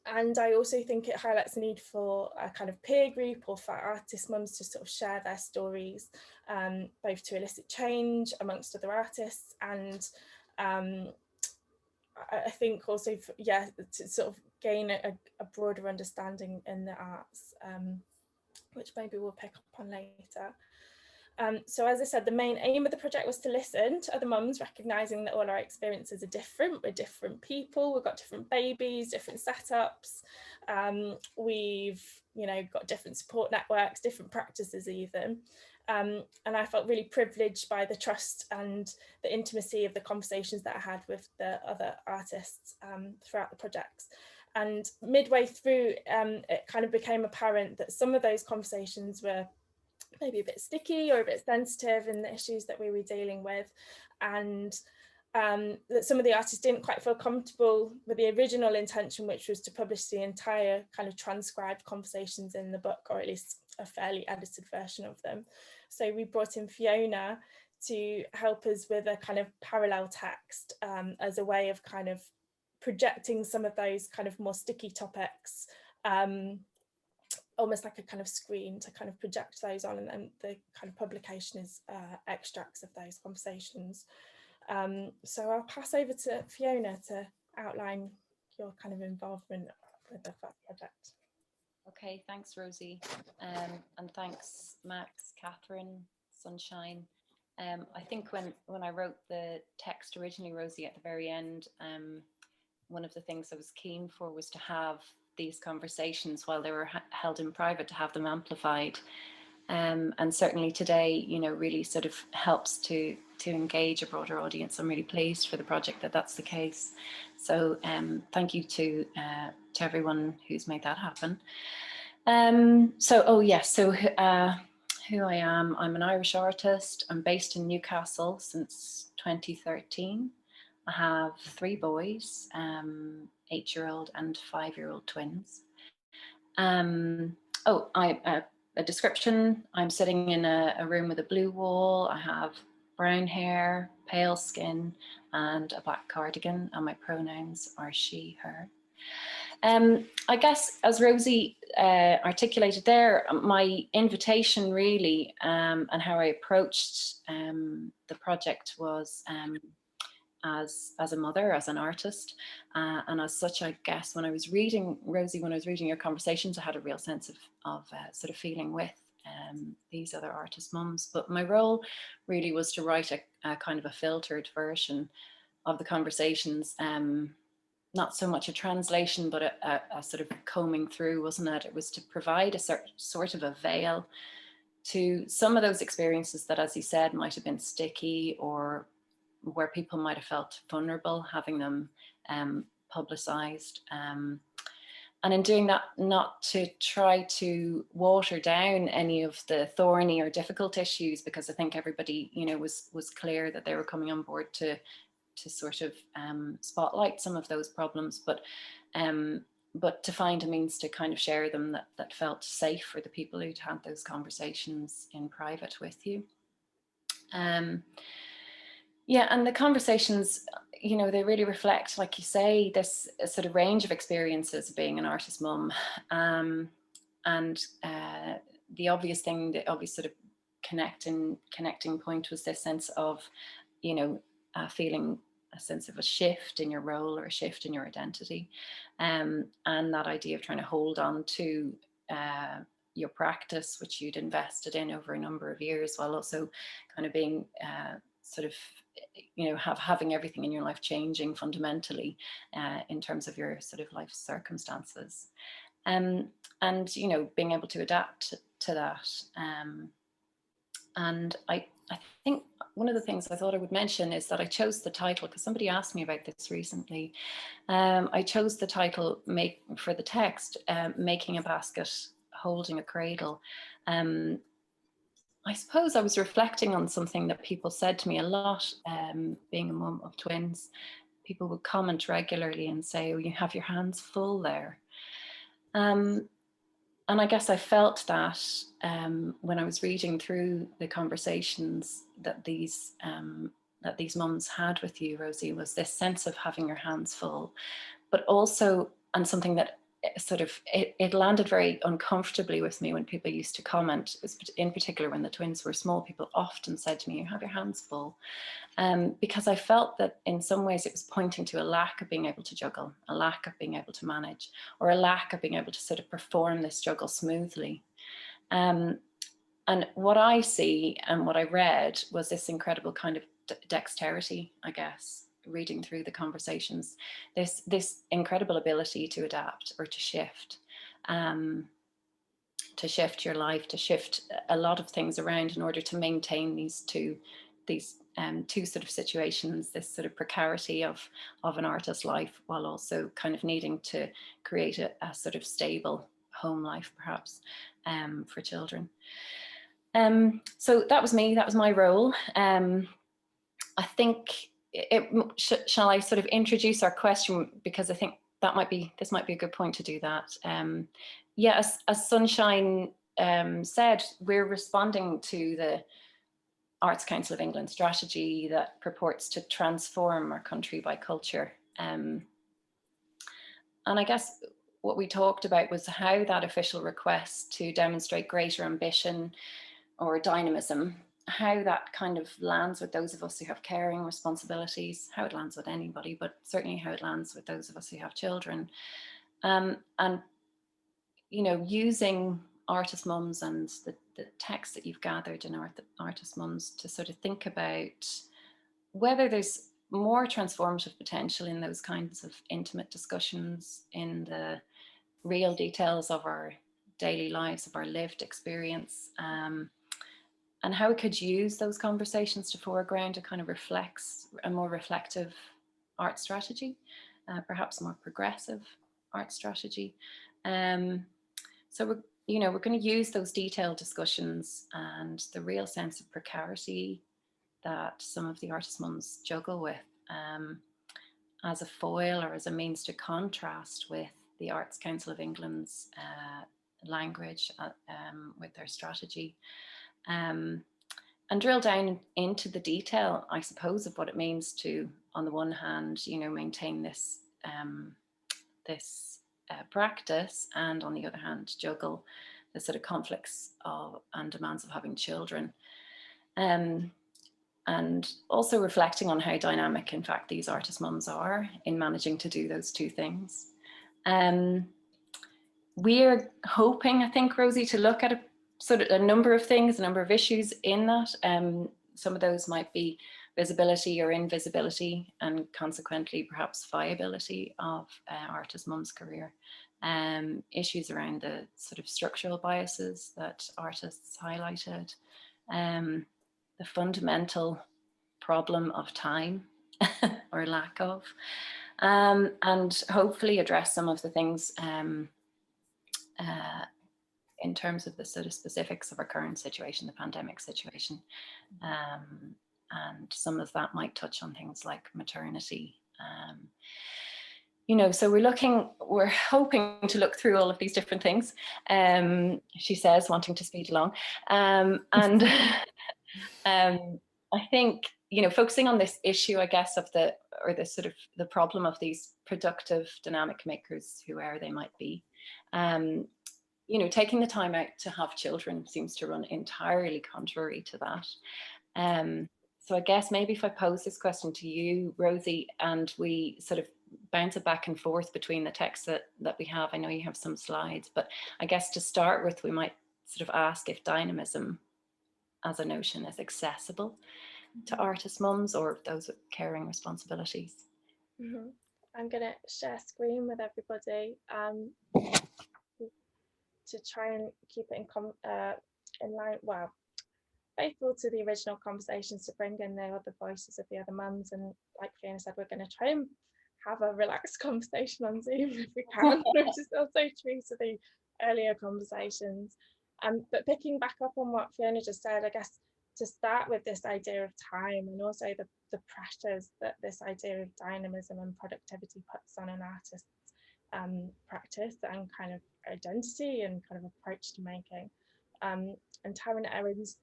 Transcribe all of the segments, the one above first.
And I also think it highlights the need for a kind of peer group or for artist mums to sort of share their stories, both to elicit change amongst other artists, and I think also, to sort of gain a broader understanding in the arts, which maybe we'll pick up on later. So as I said, the main aim of the project was to listen to other mums, recognising that all our experiences are different. We're different people, we've got different babies, different setups. We've, got different support networks, different practices even. And I felt really privileged by the trust and the intimacy of the conversations that I had with the other artists throughout the projects. And midway through, it kind of became apparent that some of those conversations were maybe a bit sticky or a bit sensitive in the issues that we were dealing with, and that some of the artists didn't quite feel comfortable with the original intention, which was to publish the entire kind of transcribed conversations in the book, or at least a fairly edited version of them. So we brought in Fiona to help us with a kind of parallel text as a way of kind of projecting some of those kind of more sticky topics, almost like a kind of screen to kind of project those on, and then the kind of publication is extracts of those conversations. So I'll pass over to Fiona to outline your kind of involvement with the project. Okay, thanks Rosie, and thanks Max, Catherine, Sunshine. I think when I wrote the text originally, Rosie, at the very end, one of the things I was keen for was to have these conversations while they were held in private, to have them amplified, and certainly today, really sort of helps to engage a broader audience. I'm really pleased for the project that that's the case. So thank you to everyone who's made that happen. So who I am, I'm an Irish artist. I'm based in Newcastle since 2013. I have 3 boys, 8-year-old and 5-year-old twins. A description: I'm sitting in a room with a blue wall. I have brown hair, pale skin, and a black cardigan, and my pronouns are she, her. I guess, as Rosie articulated there, my invitation really, and how I approached the project was as a mother, as an artist, and as such, I guess, when I was reading, Rosie, when I was reading your conversations, I had a real sense of sort of feeling with these other artist mums. But my role really was to write a kind of a filtered version of the conversations, not so much a translation, but a sort of combing through, wasn't it? It was to provide a sort of a veil to some of those experiences that, as you said, might have been sticky, or where people might have felt vulnerable having them publicised. And in doing that, not to try to water down any of the thorny or difficult issues, because I think everybody, was clear that they were coming on board to sort of spotlight some of those problems, but to find a means to kind of share them that felt safe for the people who'd had those conversations in private with you. Yeah, and the conversations, they really reflect, like you say, this sort of range of experiences of being an artist mum. And the obvious thing, the obvious sort of connecting point was this sense of, feeling a sense of a shift in your role or a shift in your identity. And that idea of trying to hold on to your practice, which you'd invested in over a number of years, while also kind of being sort of, having everything in your life changing fundamentally in terms of your sort of life circumstances, and being able to adapt to that. And I think one of the things I thought I would mention is that I chose the title, because somebody asked me about this recently. I chose the title for the text, Making a Basket, Holding a Cradle. I suppose I was reflecting on something that people said to me a lot, being a mum of twins. People would comment regularly and say, "Oh, you have your hands full there." And I guess I felt that when I was reading through the conversations that these mums had with you, Rosie, was this sense of having your hands full, but also, and something that it landed very uncomfortably with me when people used to comment, in particular when the twins were small. People often said to me, "You have your hands full," because I felt that in some ways it was pointing to a lack of being able to juggle, a lack of being able to manage, or a lack of being able to sort of perform this juggle smoothly. And what I see and what I read was this incredible kind of dexterity, I guess, reading through the conversations, this incredible ability to adapt or to shift your life, to shift a lot of things around in order to maintain these two sort of situations, this sort of precarity of an artist's life, while also kind of needing to create a sort of stable home life, perhaps, for children. So that was me, that was my role. I think shall I sort of introduce our question, because I think this might be a good point to do that. Yeah, as Sunshine said, we're responding to the Arts Council of England strategy that purports to transform our country by culture. And I guess what we talked about was how that official request to demonstrate greater ambition or dynamism, how that kind of lands with those of us who have caring responsibilities, how it lands with anybody, but certainly how it lands with those of us who have children. And, you know, using artist mums and the text that you've gathered in artist mums to sort of think about whether there's more transformative potential in those kinds of intimate discussions, in the real details of our daily lives, of our lived experience, and how we could use those conversations to foreground a kind of a more reflective art strategy, perhaps a more progressive art strategy. So we're going to use those detailed discussions and the real sense of precarity that some of the artist mums juggle with as a foil or as a means to contrast with the Arts Council of England's language with their strategy. And drill down into the detail, I suppose, of what it means to, on the one hand, you know, maintain this practice, and on the other hand, juggle the sort of conflicts and demands of having children. And also reflecting on how dynamic, in fact, these artist mums are in managing to do those two things. We're hoping, I think, Rosie, to look at a number of things, a number of issues in that. Some of those might be visibility or invisibility, and consequently perhaps viability of artist mum's career. Issues around the sort of structural biases that artists highlighted. The fundamental problem of time or lack of, and hopefully address some of the things in terms of the sort of specifics of our current situation, the pandemic situation. And some of that might touch on things like maternity. You know, so we're hoping to look through all of these different things, she says, wanting to speed along. And I think, you know, focusing on this issue, I guess, of the problem of these productive dynamic makers, whoever they might be, you know, taking the time out to have children seems to run entirely contrary to that. So I guess maybe if I pose this question to you, Rosie, and we sort of bounce it back and forth between the texts that we have. I know you have some slides, but I guess to start with, we might sort of ask if dynamism as a notion is accessible to artist mums or those with caring responsibilities. Mm-hmm. I'm going to share screen with everybody to try and keep it in line, well, faithful to the original conversations, to bring in the other voices of the other mums. And like Fiona said, we're going to try and have a relaxed conversation on Zoom if we can, which is also true to the earlier conversations. But picking back up on what Fiona just said, I guess to start with this idea of time, and also the pressures that this idea of dynamism and productivity puts on an artist's practice and kind of identity and kind of approach to making. And Taryn Edmonds,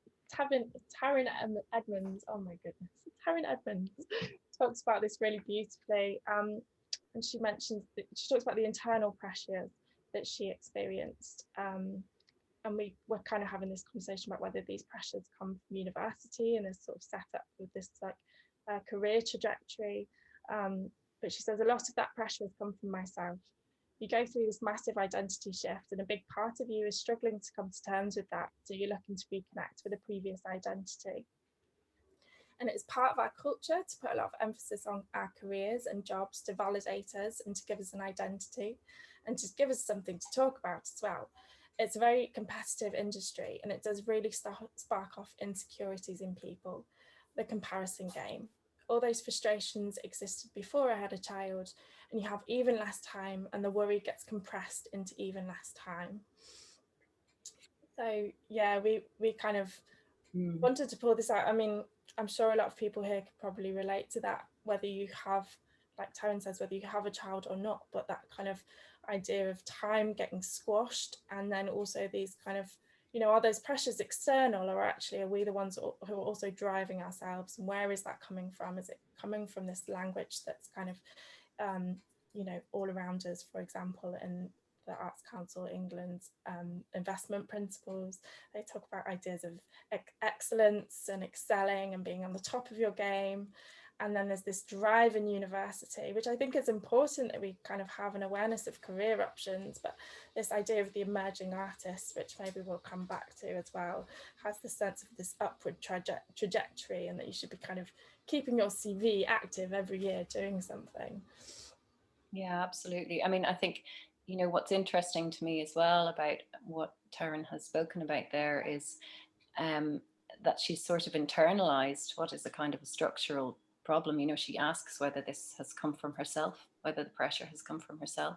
oh my goodness, Taryn Edmonds talks about this really beautifully. And she talks about the internal pressures that she experienced. And we were kind of having this conversation about whether these pressures come from university and is sort of set up with this like career trajectory. But she says a lot of that pressure has come from myself. You go through this massive identity shift, and a big part of you is struggling to come to terms with that. So you're looking to reconnect with a previous identity. And it's part of our culture to put a lot of emphasis on our careers and jobs to validate us and to give us an identity and to give us something to talk about as well. It's a very competitive industry, and it does really spark off insecurities in people, the comparison game. All those frustrations existed before I had a child, and you have even less time, and the worry gets compressed into even less time. So yeah, we kind of wanted to pull this out. I mean, I'm sure a lot of people here could probably relate to that, whether you have, like Taryn says, whether you have a child or not, but that kind of idea of time getting squashed, and then also these kind of, you know, are those pressures external, or actually are we the ones who are also driving ourselves, and where is that coming from? Is it coming from this language that's kind of, you know, all around us, for example, in the Arts Council England's investment principles? They talk about ideas of excellence and excelling and being on the top of your game. And then there's this drive in university, which I think is important that we kind of have an awareness of career options, but this idea of the emerging artist, which maybe we'll come back to as well, has the sense of this upward trajectory, and that you should be kind of keeping your CV active every year doing something. Yeah, absolutely. I mean, I think, you know, what's interesting to me as well about what Taryn has spoken about there is that she's sort of internalized what is a kind of a structural problem. You know, she asks whether this has come from herself, whether the pressure has come from herself,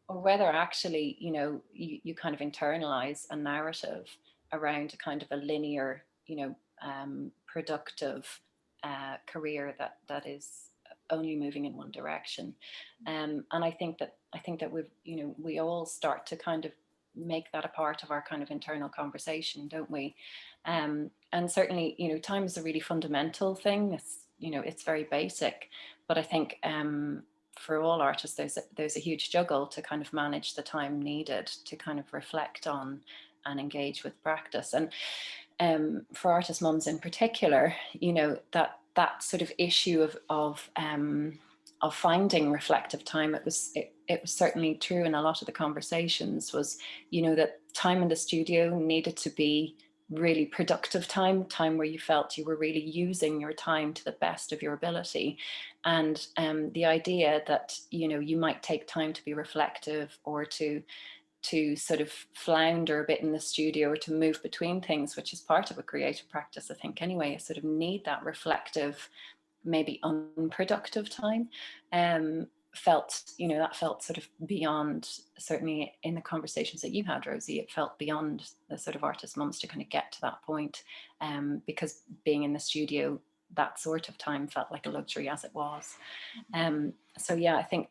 or whether actually, you know, you kind of internalize a narrative around a kind of a linear, you know, productive career that is only moving in one direction. And I think that we've, you know, we all start to kind of make that a part of our kind of internal conversation, don't we? And certainly, you know, time is a really fundamental thing. It's, you know, it's very basic, but I think for all artists, there's a huge juggle to kind of manage the time needed to kind of reflect on and engage with practice. And for artist mums in particular, you know, that sort of issue of finding reflective time, it was certainly true in a lot of the conversations, was, you know, that time in the studio needed to be really productive time where you felt you were really using your time to the best of your ability. And the idea that, you know, you might take time to be reflective, or to sort of flounder a bit in the studio, or to move between things, which is part of a creative practice, I think anyway, I sort of need that reflective, maybe unproductive time. Felt, you know, that felt sort of beyond, certainly in the conversations that you had, Rosie, it felt beyond the sort of artist mums to kind of get to that point, because being in the studio, that sort of time felt like a luxury as it was. So yeah, I think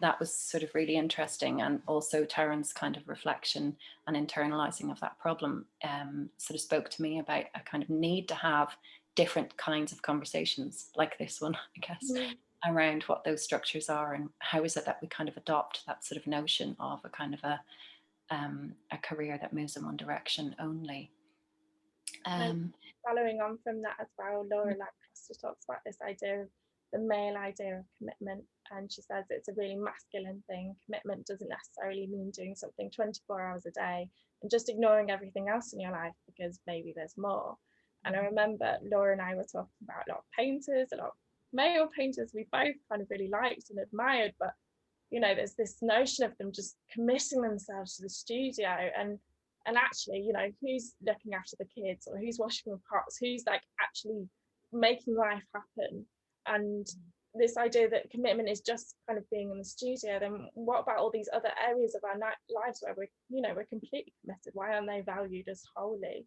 that was sort of really interesting, and also Taryn's kind of reflection and internalizing of that problem sort of spoke to me about a kind of need to have different kinds of conversations like this one, I guess, around what those structures are, and how is it that we kind of adopt that sort of notion of a kind of a career that moves in one direction only. Following on from that as well, Laura Lancaster talks about this idea of the male idea of commitment, and she says it's a really masculine thing. Commitment doesn't necessarily mean doing something 24 hours a day and just ignoring everything else in your life because maybe there's more. And I remember Laura and I were talking about a lot of painters, a lot of male painters we both kind of really liked and admired, but you know, there's this notion of them just committing themselves to the studio, and actually, you know, who's looking after the kids, or who's washing the pots, who's like actually making life happen? And this idea that commitment is just kind of being in the studio, then what about all these other areas of our lives where we're, you know, we're completely committed? Why aren't they valued as wholly?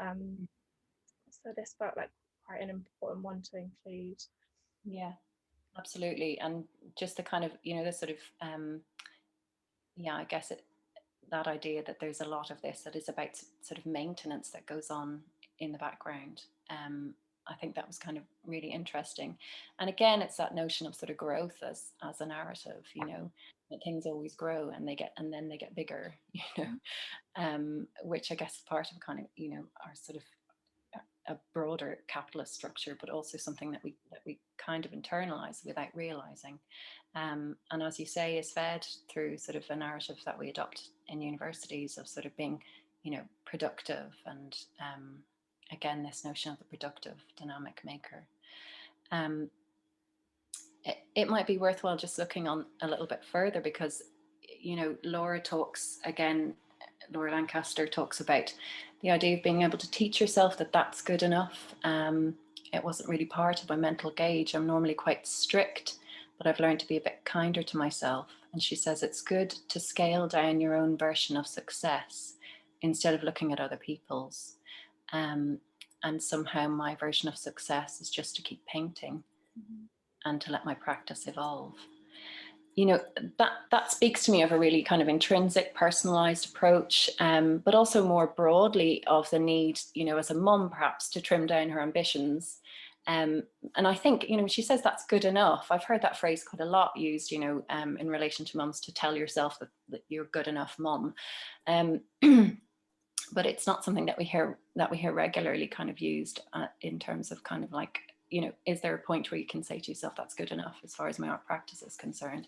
So this felt like quite an important one to include. Yeah, absolutely. And just the kind of, you know, the sort of yeah, I guess that idea that there's a lot of this that is about sort of maintenance that goes on in the background, I think that was kind of really interesting. And again, it's that notion of sort of growth as a narrative, you know, that things always grow and then they get bigger, you know, which I guess is part of kind of, you know, our sort of a broader capitalist structure, but also something that we kind of internalize without realizing. And as you say, is fed through sort of a narrative that we adopt in universities of sort of being, you know, productive, and again, this notion of the productive dynamic maker. It might be worthwhile just looking on a little bit further, because, you know, Laura Lancaster talks about the idea of being able to teach yourself that that's good enough. It wasn't really part of my mental gauge. I'm normally quite strict, but I've learned to be a bit kinder to myself. And she says it's good to scale down your own version of success instead of looking at other people's. And somehow my version of success is just to keep painting and to let my practice evolve. You know, that speaks to me of a really kind of intrinsic, personalized approach, but also more broadly of the need, you know, as a mum perhaps to trim down her ambitions. And I think, you know, she says that's good enough. I've heard that phrase quite a lot used, you know, in relation to mums, to tell yourself that you're good enough mum. But it's not something that we hear regularly kind of used in terms of kind of like, you know, is there a point where you can say to yourself, that's good enough as far as my art practice is concerned?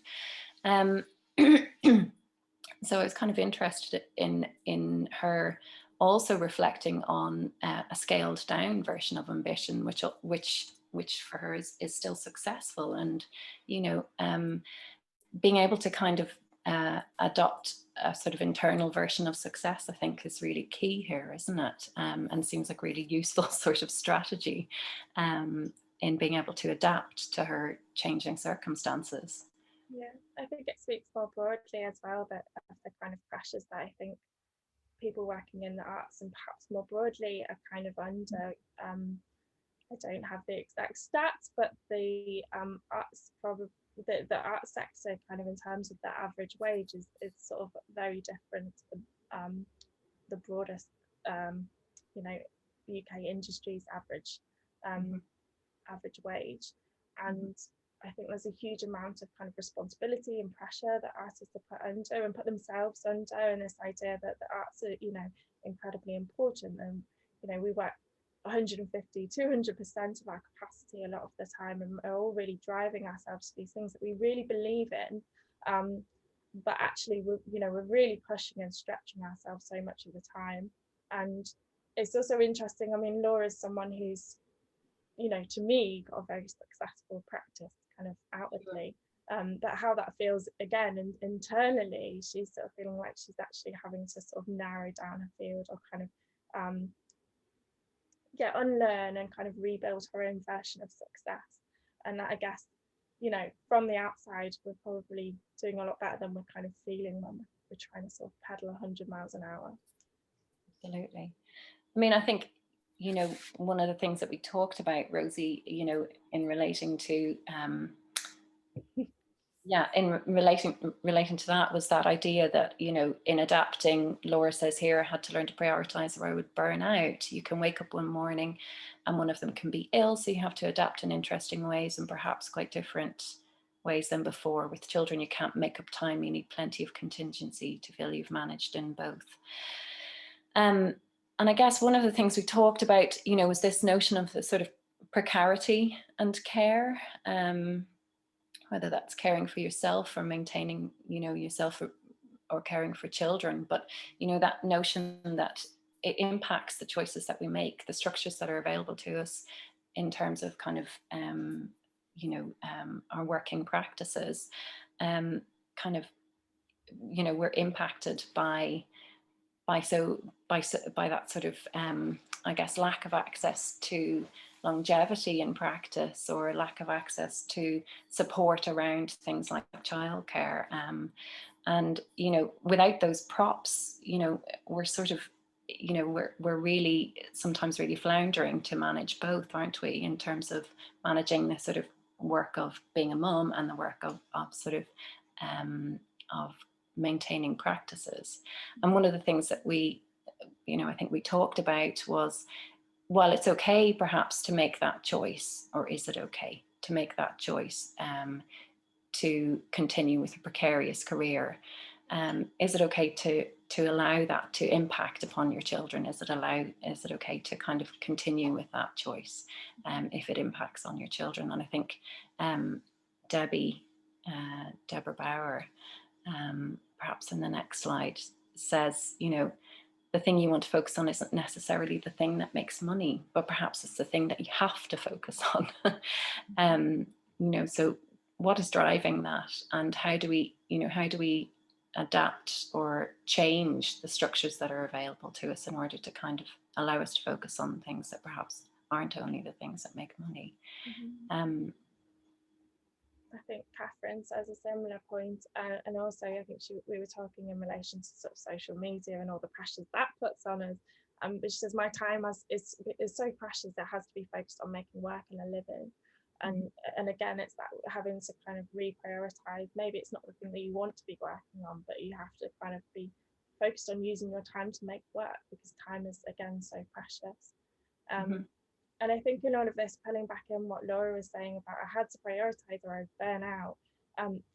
So I was kind of interested in her also reflecting on a scaled down version of ambition, which for her is still successful. And, you know, being able to kind of adopt a sort of internal version of success, I think, is really key here, isn't it? And seems like really useful sort of strategy in being able to adapt to her changing circumstances. Yeah, I think it speaks more broadly as well, that of the kind of pressures that I think people working in the arts and perhaps more broadly are kind of under. I don't have the exact stats, but the arts probably the art sector kind of in terms of the average wage is sort of very different to the broadest you know, UK industry's average average wage. And I think there's a huge amount of kind of responsibility and pressure that artists are put under and put themselves under, and this idea that the arts are, you know, incredibly important. And, you know, we work 150, 200% of our capacity a lot of the time, and we're all really driving ourselves to these things that we really believe in. But actually, we're really pushing and stretching ourselves so much of the time. And it's also interesting. I mean, Laura's someone who's, you know, to me, got a very successful practice kind of outwardly. But how that feels again and internally, she's sort of feeling like she's actually having to sort of narrow down her field, or kind of unlearn and kind of rebuild her own version of success. And that, I guess, you know, from the outside, we're probably doing a lot better than we're kind of feeling when we're trying to sort of pedal 100 miles an hour. Absolutely. I mean, I think, you know, one of the things that we talked about, Rosie, you know, in relating to in relating to that, was that idea that, you know, in adapting, Laura says here, I had to learn to prioritize or I would burn out. You can wake up one morning and one of them can be ill, so you have to adapt in interesting ways and perhaps quite different ways than before. With children, you can't make up time, you need plenty of contingency to feel you've managed in both. And I guess one of the things we talked about, you know, was this notion of the sort of precarity and care, whether that's caring for yourself or maintaining, you know, yourself, or caring for children. But, you know, that notion that it impacts the choices that we make, the structures that are available to us in terms of kind of, you know, our working practices, kind of, you know, we're impacted by that sort of, I guess, lack of access to longevity in practice, or lack of access to support around things like childcare. And, you know, without those props, you know, we're sort of, you know, we're really sometimes really floundering to manage both, aren't we, in terms of managing the sort of work of being a mum and the work of sort of maintaining practices. And one of the things that we, you know, I think we talked about was while it's okay perhaps to make that choice, or is it okay to make that choice to continue with a precarious career? Is it okay to allow that to impact upon your children? Is it okay to kind of continue with that choice if it impacts on your children? And I think Deborah Bower, perhaps in the next slide, says, you know, the thing you want to focus on isn't necessarily the thing that makes money, but perhaps it's the thing that you have to focus on. You know, so what is driving that, and how do we adapt or change the structures that are available to us in order to kind of allow us to focus on things that perhaps aren't only the things that make money. I think Catherine says a similar point, and also I think we were talking in relation to sort of social media and all the pressures that puts on us. But she says my time is so precious, it has to be focused on making work and a living. And again, it's that having to kind of reprioritize. Maybe it's not the thing that you want to be working on, but you have to kind of be focused on using your time to make work, because time is, again, so precious. And I think in all of this, pulling back in what Laura was saying about I had to prioritize or I'd burn out.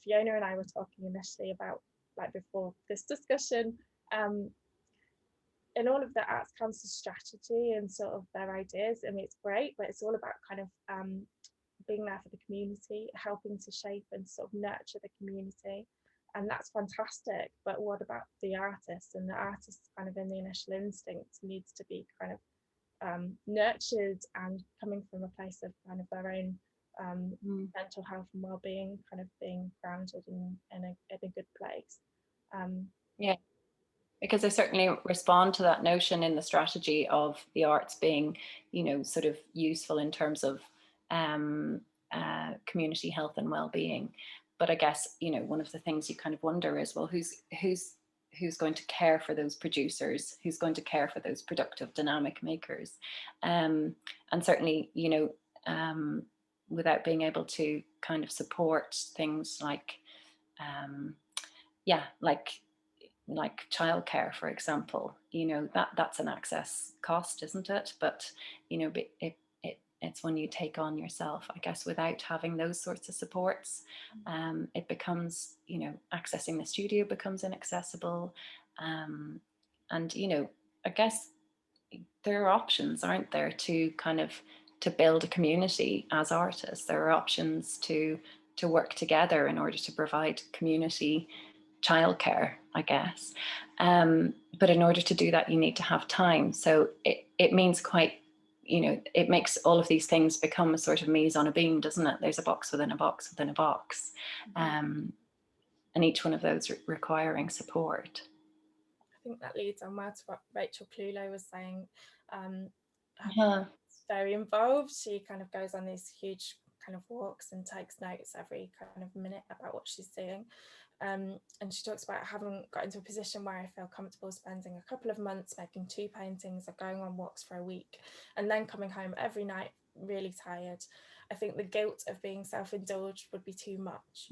Fiona and I were talking initially about, like before this discussion, in all of the Arts Council strategy and sort of their ideas. I mean, it's great, but it's all about kind of being there for the community, helping to shape and sort of nurture the community. And that's fantastic. But what about the artist? And the artist, kind of in the initial instinct, needs to be kind of nurtured and coming from a place of kind of their own mental health and well-being, kind of being grounded in a good place. Yeah, because I certainly respond to that notion in the strategy of the arts being, you know, sort of useful in terms of community health and well-being. But I guess, you know, one of the things you kind of wonder is, well, who's going to care for those producers? Who's going to care for those productive, dynamic makers? And certainly, you know, without being able to kind of support things like, like childcare, for example, you know, that's an access cost, isn't it? But, you know, it's when you take on yourself, I guess, without having those sorts of supports, it becomes, you know, accessing the studio becomes inaccessible. And, you know, I guess there are options, aren't there, to kind of to build a community as artists. There are options to work together in order to provide community childcare, I guess. But in order to do that, you need to have time. So it means quite, you know, it makes all of these things become a sort of mise on a beam, doesn't it? There's a box within a box within a box. And each one of those requiring support. I think that leads on well to what Rachel Clulow was saying. Very involved. She kind of goes on these huge kind of walks and takes notes every kind of minute about what she's seeing. And she talks about having got into a position where I feel comfortable spending a couple of months making 2 paintings or going on walks for a week and then coming home every night really tired. I think the guilt of being self-indulged would be too much.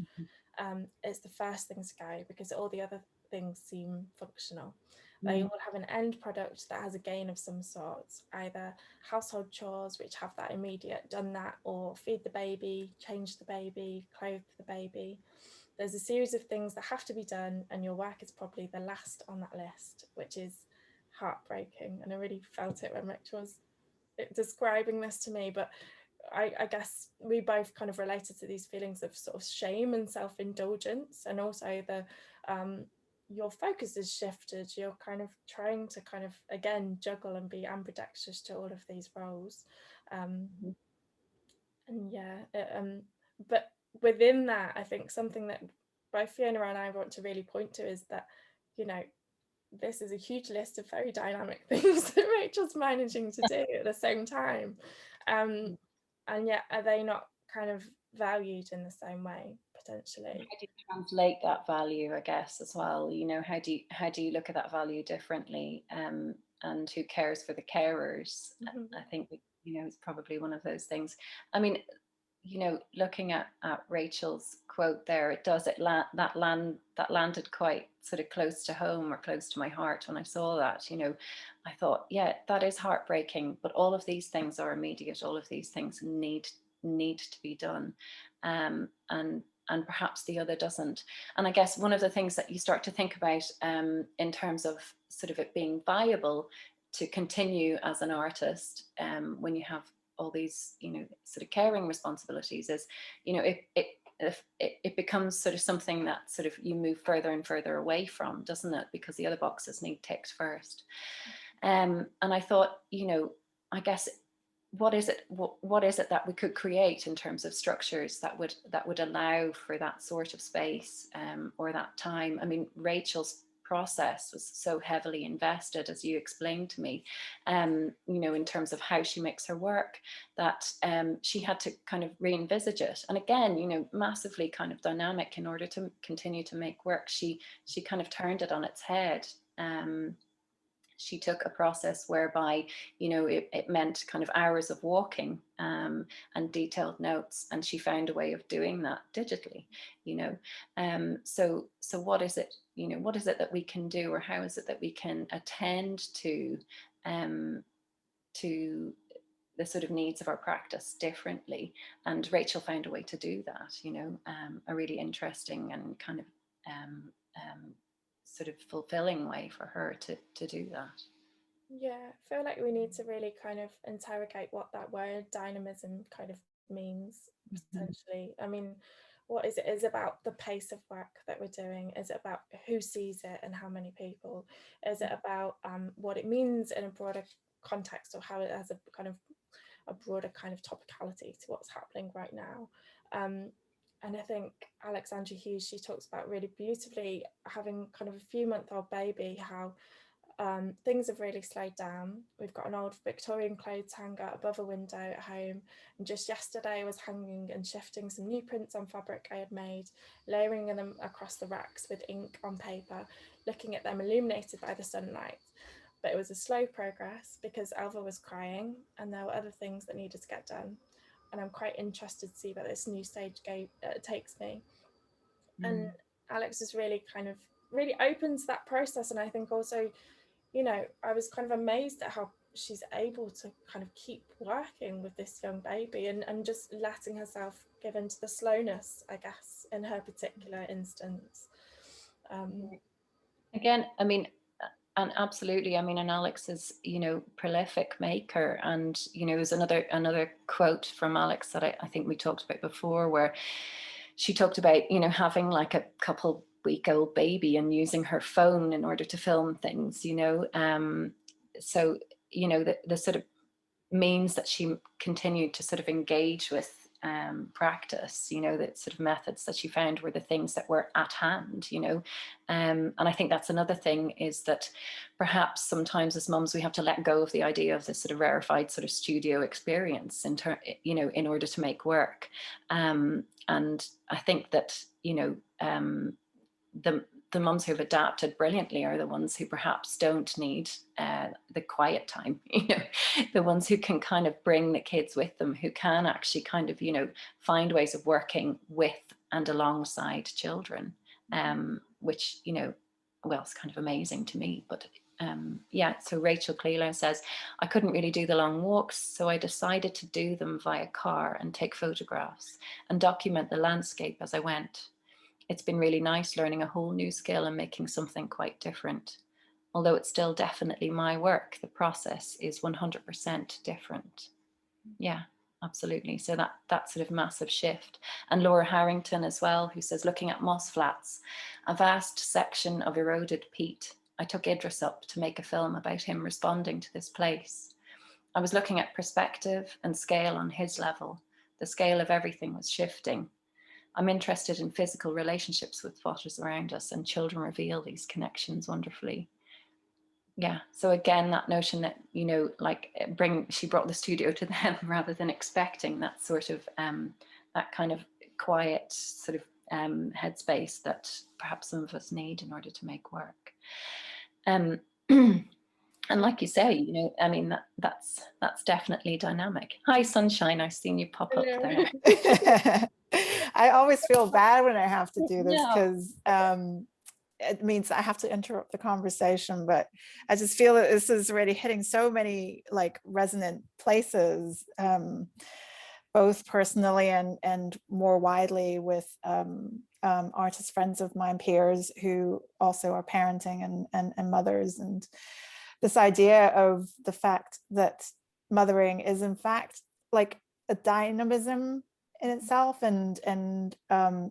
It's the first thing to go because all the other things seem functional. They all have an end product that has a gain of some sort, either household chores, which have that immediate done that, or feed the baby, change the baby, clothe the baby. There's a series of things that have to be done, and your work is probably the last on that list, which is heartbreaking. And I really felt it when Rich was describing this to me, but I guess we both kind of related to these feelings of sort of shame and self-indulgence, and also the your focus is shifted. You're kind of trying to kind of again juggle and be ambidextrous to all of these roles, and yeah, but within that, I think something that both Fiona and I want to really point to is that, you know, this is a huge list of very dynamic things that Rachel's managing to do at the same time, and yet are they not kind of valued in the same way potentially? How do you translate that value, I guess, as well? You know, how do you look at that value differently? And who cares for the carers? I think, you know, it's probably one of those things. I mean, you know, looking at Rachel's quote there, it does, that landed quite sort of close to home, or close to my heart when I saw that. You know, I thought, yeah, that is heartbreaking, but all of these things are immediate. All of these things need to be done, and perhaps the other doesn't. And I guess one of the things that you start to think about in terms of sort of it being viable to continue as an artist when you have all these, you know, sort of caring responsibilities, is, you know, it becomes sort of something that sort of you move further and further away from, doesn't it? Because the other boxes need ticked first. And I thought, you know, I guess, what is it that we could create in terms of structures that would allow for that sort of space or that time? I mean, Rachel's process was so heavily invested, as you explained to me, you know, in terms of how she makes her work, that she had to kind of re-envisage it. And again, you know, massively kind of dynamic in order to continue to make work. She kind of turned it on its head. She took a process whereby, you know, it meant kind of hours of walking and detailed notes, and she found a way of doing that digitally, you know. So what is it, you know, what is it that we can do, or how is it that we can attend to the sort of needs of our practice differently? And Rachel found a way to do that, you know, a really interesting and kind of sort of fulfilling way for her to do that. Yeah, I feel like we need to really kind of interrogate what that word dynamism kind of means, potentially. I mean, what is it? Is it about the pace of work that we're doing? Is it about who sees it and how many people? Is it about what it means in a broader context, or how it has a kind of a broader kind of topicality to what's happening right now? And I think Alexandra Hughes, she talks about really beautifully, having kind of a few-month-old baby, how things have really slowed down. We've got an old Victorian clothes hanger above a window at home, and just yesterday I was hanging and shifting some new prints on fabric I had made, layering them across the racks with ink on paper, looking at them illuminated by the sunlight. But it was a slow progress because Alva was crying and there were other things that needed to get done. And I'm quite interested to see where this new stage takes me. And Alex is really kind of really open to that process. And I think also, you know, I was kind of amazed at how she's able to kind of keep working with this young baby and just letting herself give into the slowness, I guess, in her particular instance. Again, I mean, and absolutely, I mean, and Alex is, you know, prolific maker. And, you know, there's another quote from Alex that I think we talked about before, where she talked about, you know, having like a couple-week-old baby and using her phone in order to film things, you know. So, you know, the sort of means that she continued to sort of engage with practice, you know, that sort of methods that she found were the things that were at hand, you know. And I think that's another thing, is that perhaps sometimes as mums we have to let go of the idea of this sort of rarefied sort of studio experience you know, in order to make work. And I think that, you know, the mums who've adapted brilliantly are the ones who perhaps don't need the quiet time, you know, the ones who can kind of bring the kids with them, who can actually kind of, you know, find ways of working with and alongside children, which, you know, well, it's kind of amazing to me. But yeah, so Rachel Cleland says, I couldn't really do the long walks, so I decided to do them via car and take photographs and document the landscape as I went. It's been really nice learning a whole new skill and making something quite different. Although it's still definitely my work, the process is 100% different. Yeah, absolutely. So that sort of massive shift. And Laura Harrington as well, who says, looking at moss flats, a vast section of eroded peat. I took Idris up to make a film about him responding to this place. I was looking at perspective and scale on his level. The scale of everything was shifting. I'm interested in physical relationships with what is around us, and children reveal these connections wonderfully. Yeah, so again, that notion that, you know, like she brought the studio to them rather than expecting that sort of, that kind of quiet sort of headspace that perhaps some of us need in order to make work. And like you say, you know, I mean, that's definitely dynamic. Hi, Sunshine, I've seen you pop up there. I always feel bad when I have to do this No. because it means I have to interrupt the conversation, but I just feel that this is already hitting so many like resonant places, both personally and more widely with artist friends of mine, peers who also are parenting and mothers, and this idea of the fact that mothering is in fact like a dynamism in itself, and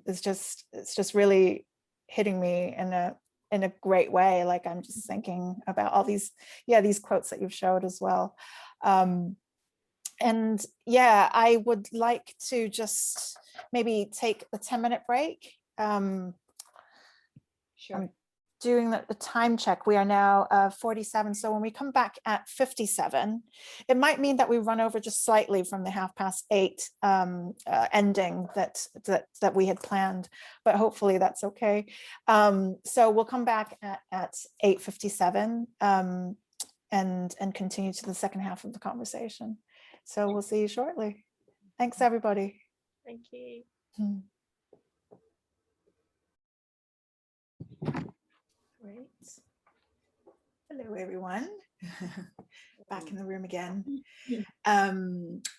it's just really hitting me in a great way. Like I'm just thinking about all these quotes that you've showed as well. And yeah, I would like to just maybe take a 10-minute break. Sure. I'm doing the time check. We are now 47. So when we come back at 57, it might mean that we run over just slightly from the 8:30 ending that we had planned, but hopefully that's okay. So we'll come back at 8:57 and continue to the second half of the conversation. So we'll see you shortly. Thanks, everybody. Thank you. Great. Hello, everyone. Back in the room again.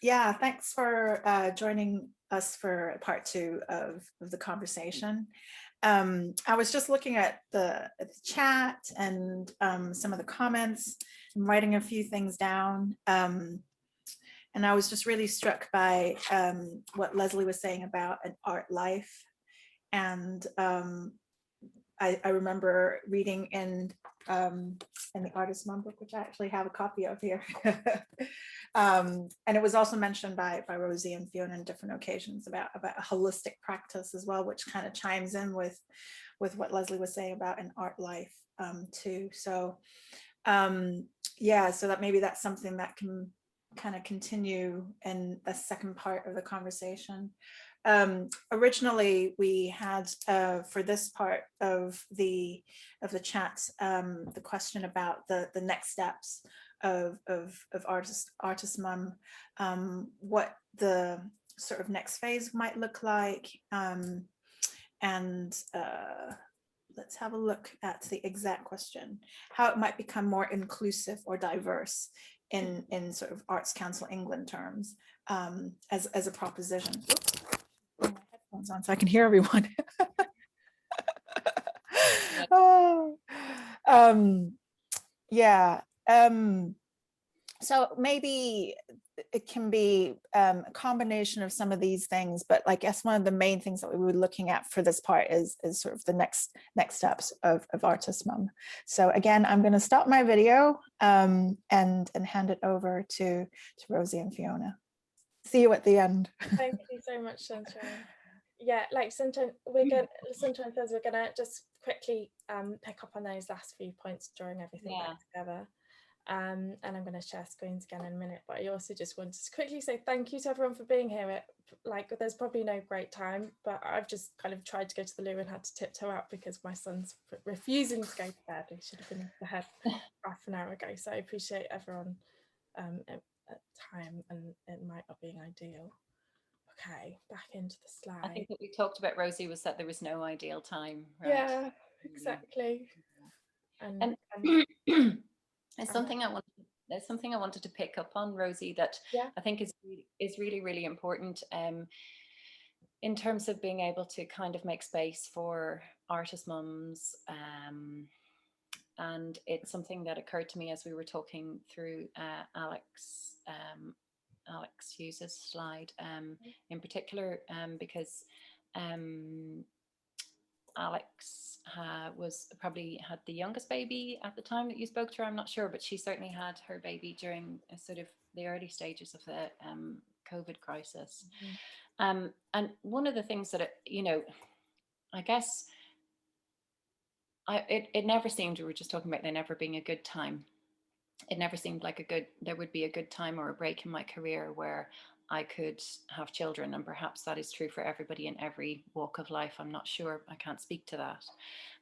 Yeah, thanks for joining us for part 2 of the conversation. I was just looking at the chat and some of the comments and writing a few things down. And I was just really struck by what Leslie was saying about an art life. And I remember reading in the Artist Mom book, which I actually have a copy of here. And it was also mentioned by Rosie and Fiona on different occasions about a holistic practice as well, which kind of chimes in with what Leslie was saying about an art life too. So yeah, so that maybe that's something that can kind of continue in the second part of the conversation. Originally, we had for this part of the chat the question about the next steps of artist mum, what the sort of next phase might look like, and let's have a look at the exact question: how it might become more inclusive or diverse in sort of Arts Council England terms, as a proposition. Oops. Put my headphones on so I can hear everyone. Oh, yeah. So maybe it can be a combination of some of these things, but I guess one of the main things that we were looking at for this part is sort of the next steps of Artist Mum. So again, I'm going to stop my video and hand it over to Rosie and Fiona. See you at the end. Thank you so much, Sunshine. Yeah, like sometimes we're gonna just quickly pick up on those last few points, drawing everything back together. And I'm going to share screens again in a minute, but I also just wanted to quickly say thank you to everyone for being here. There's probably no great time, but I've just kind of tried to go to the loo and had to tiptoe out because my son's refusing to go to bed. He should have been to bed half an hour ago. So I appreciate everyone at time, and it might not be ideal. Okay, back into the slide. I think what we talked about, Rosie, was that there was no ideal time. Right? Yeah, exactly. And It's something I wanted to pick up on, Rosie, that I think is really, really important in terms of being able to kind of make space for artist mums. And it's something that occurred to me as we were talking through Alex Hughes' slide in particular, because Alex was probably had the youngest baby at the time that you spoke to her. I'm not sure, but she certainly had her baby during sort of the early stages of the COVID crisis. And one of the things that I guess it never seemed, we were just talking about there never being a good time. It never seemed like there would be a good time or a break in my career where I could have children, and perhaps that is true for everybody in every walk of life. I'm not sure, I can't speak to that.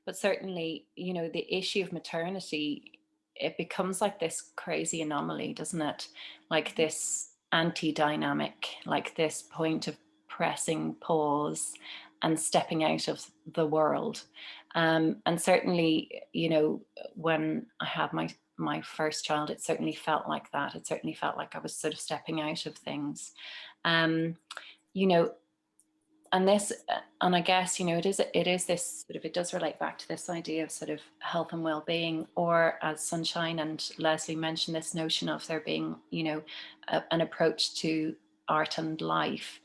But certainly, the issue of maternity, it becomes like this crazy anomaly, doesn't it? Like this anti-dynamic, like this point of pressing pause and stepping out of the world. And certainly, you know, when I had my first child, it certainly felt like that. It certainly felt like I was sort of stepping out of things. You know, and I guess, you know, it is this sort of, it does relate back to this idea of sort of health and well-being, or as Sunshine and Leslie mentioned, this notion of there being, you know, an approach to art and life.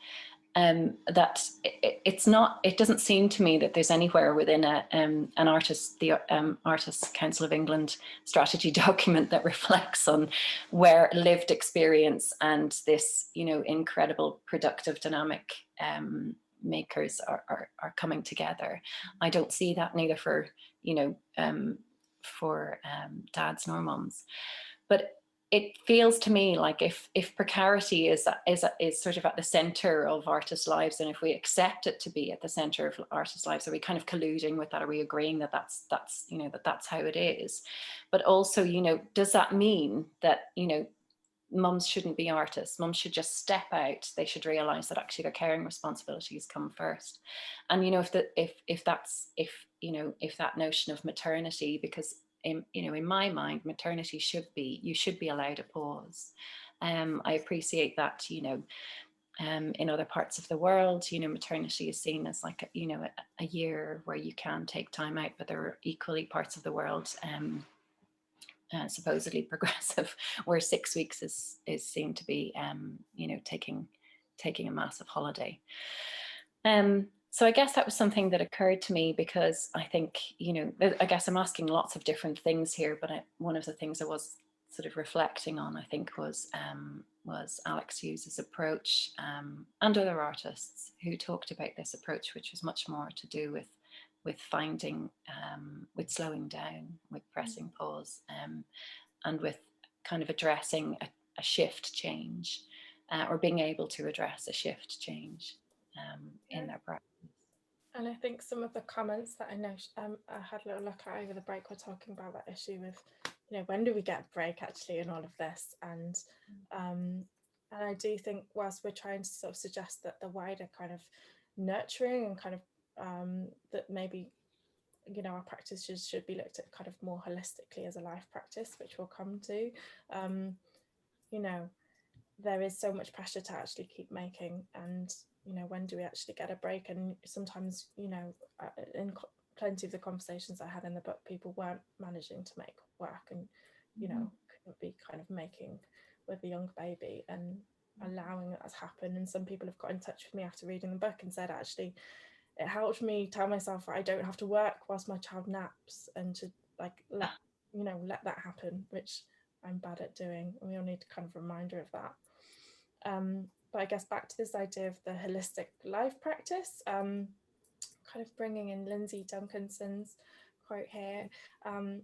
That it doesn't seem to me that there's anywhere within the Artists Council of England strategy document that reflects on where lived experience and this, you know, incredible productive dynamic makers are coming together. I don't see that neither for, you know, for dads nor mums. But it feels to me like if precarity is sort of at the center of artists' lives, and if we accept it to be at the center of artists' lives, are we kind of colluding with that? Are we agreeing that that's you know, that's how it is? But also, you know, does that mean that, you know, mums shouldn't be artists? Mums should just step out. They should realize that actually their caring responsibilities come first. And, you know, if that notion of maternity, because in my mind, maternity you should be allowed a pause. I appreciate that, you know, in other parts of the world, you know, maternity is seen as like, you know, a year where you can take time out, but there are equally parts of the world, supposedly progressive, where 6 weeks is seen to be, you know, taking a massive holiday. So I guess that was something that occurred to me, because I think, you know, I guess I'm asking lots of different things here, but one of the things I was sort of reflecting on, I think, was Alex Hughes's approach, and other artists who talked about this approach, which was much more to do with finding, with slowing down, with pressing pause, and with kind of addressing a shift change, or being able to address a shift change in their practice. And I think some of the comments that I know I had a little look at over the break were talking about that issue with, you know, when do we get a break actually in all of this? And I do think whilst we're trying to sort of suggest that the wider kind of nurturing and kind of that maybe, you know, our practices should be looked at kind of more holistically as a life practice, which we'll come to, you know, there is so much pressure to actually keep making, and, you know, when do we actually get a break? And sometimes, you know, in plenty of the conversations I had in the book, people weren't managing to make work, and, you know, couldn't be kind of making with a young baby and allowing that to happen. And some people have got in touch with me after reading the book and said, actually, it helped me tell myself that I don't have to work whilst my child naps, and to like let that happen, which I'm bad at doing. And we all need kind of reminder of that. But I guess back to this idea of the holistic life practice, kind of bringing in Lindsay Duncanson's quote here. And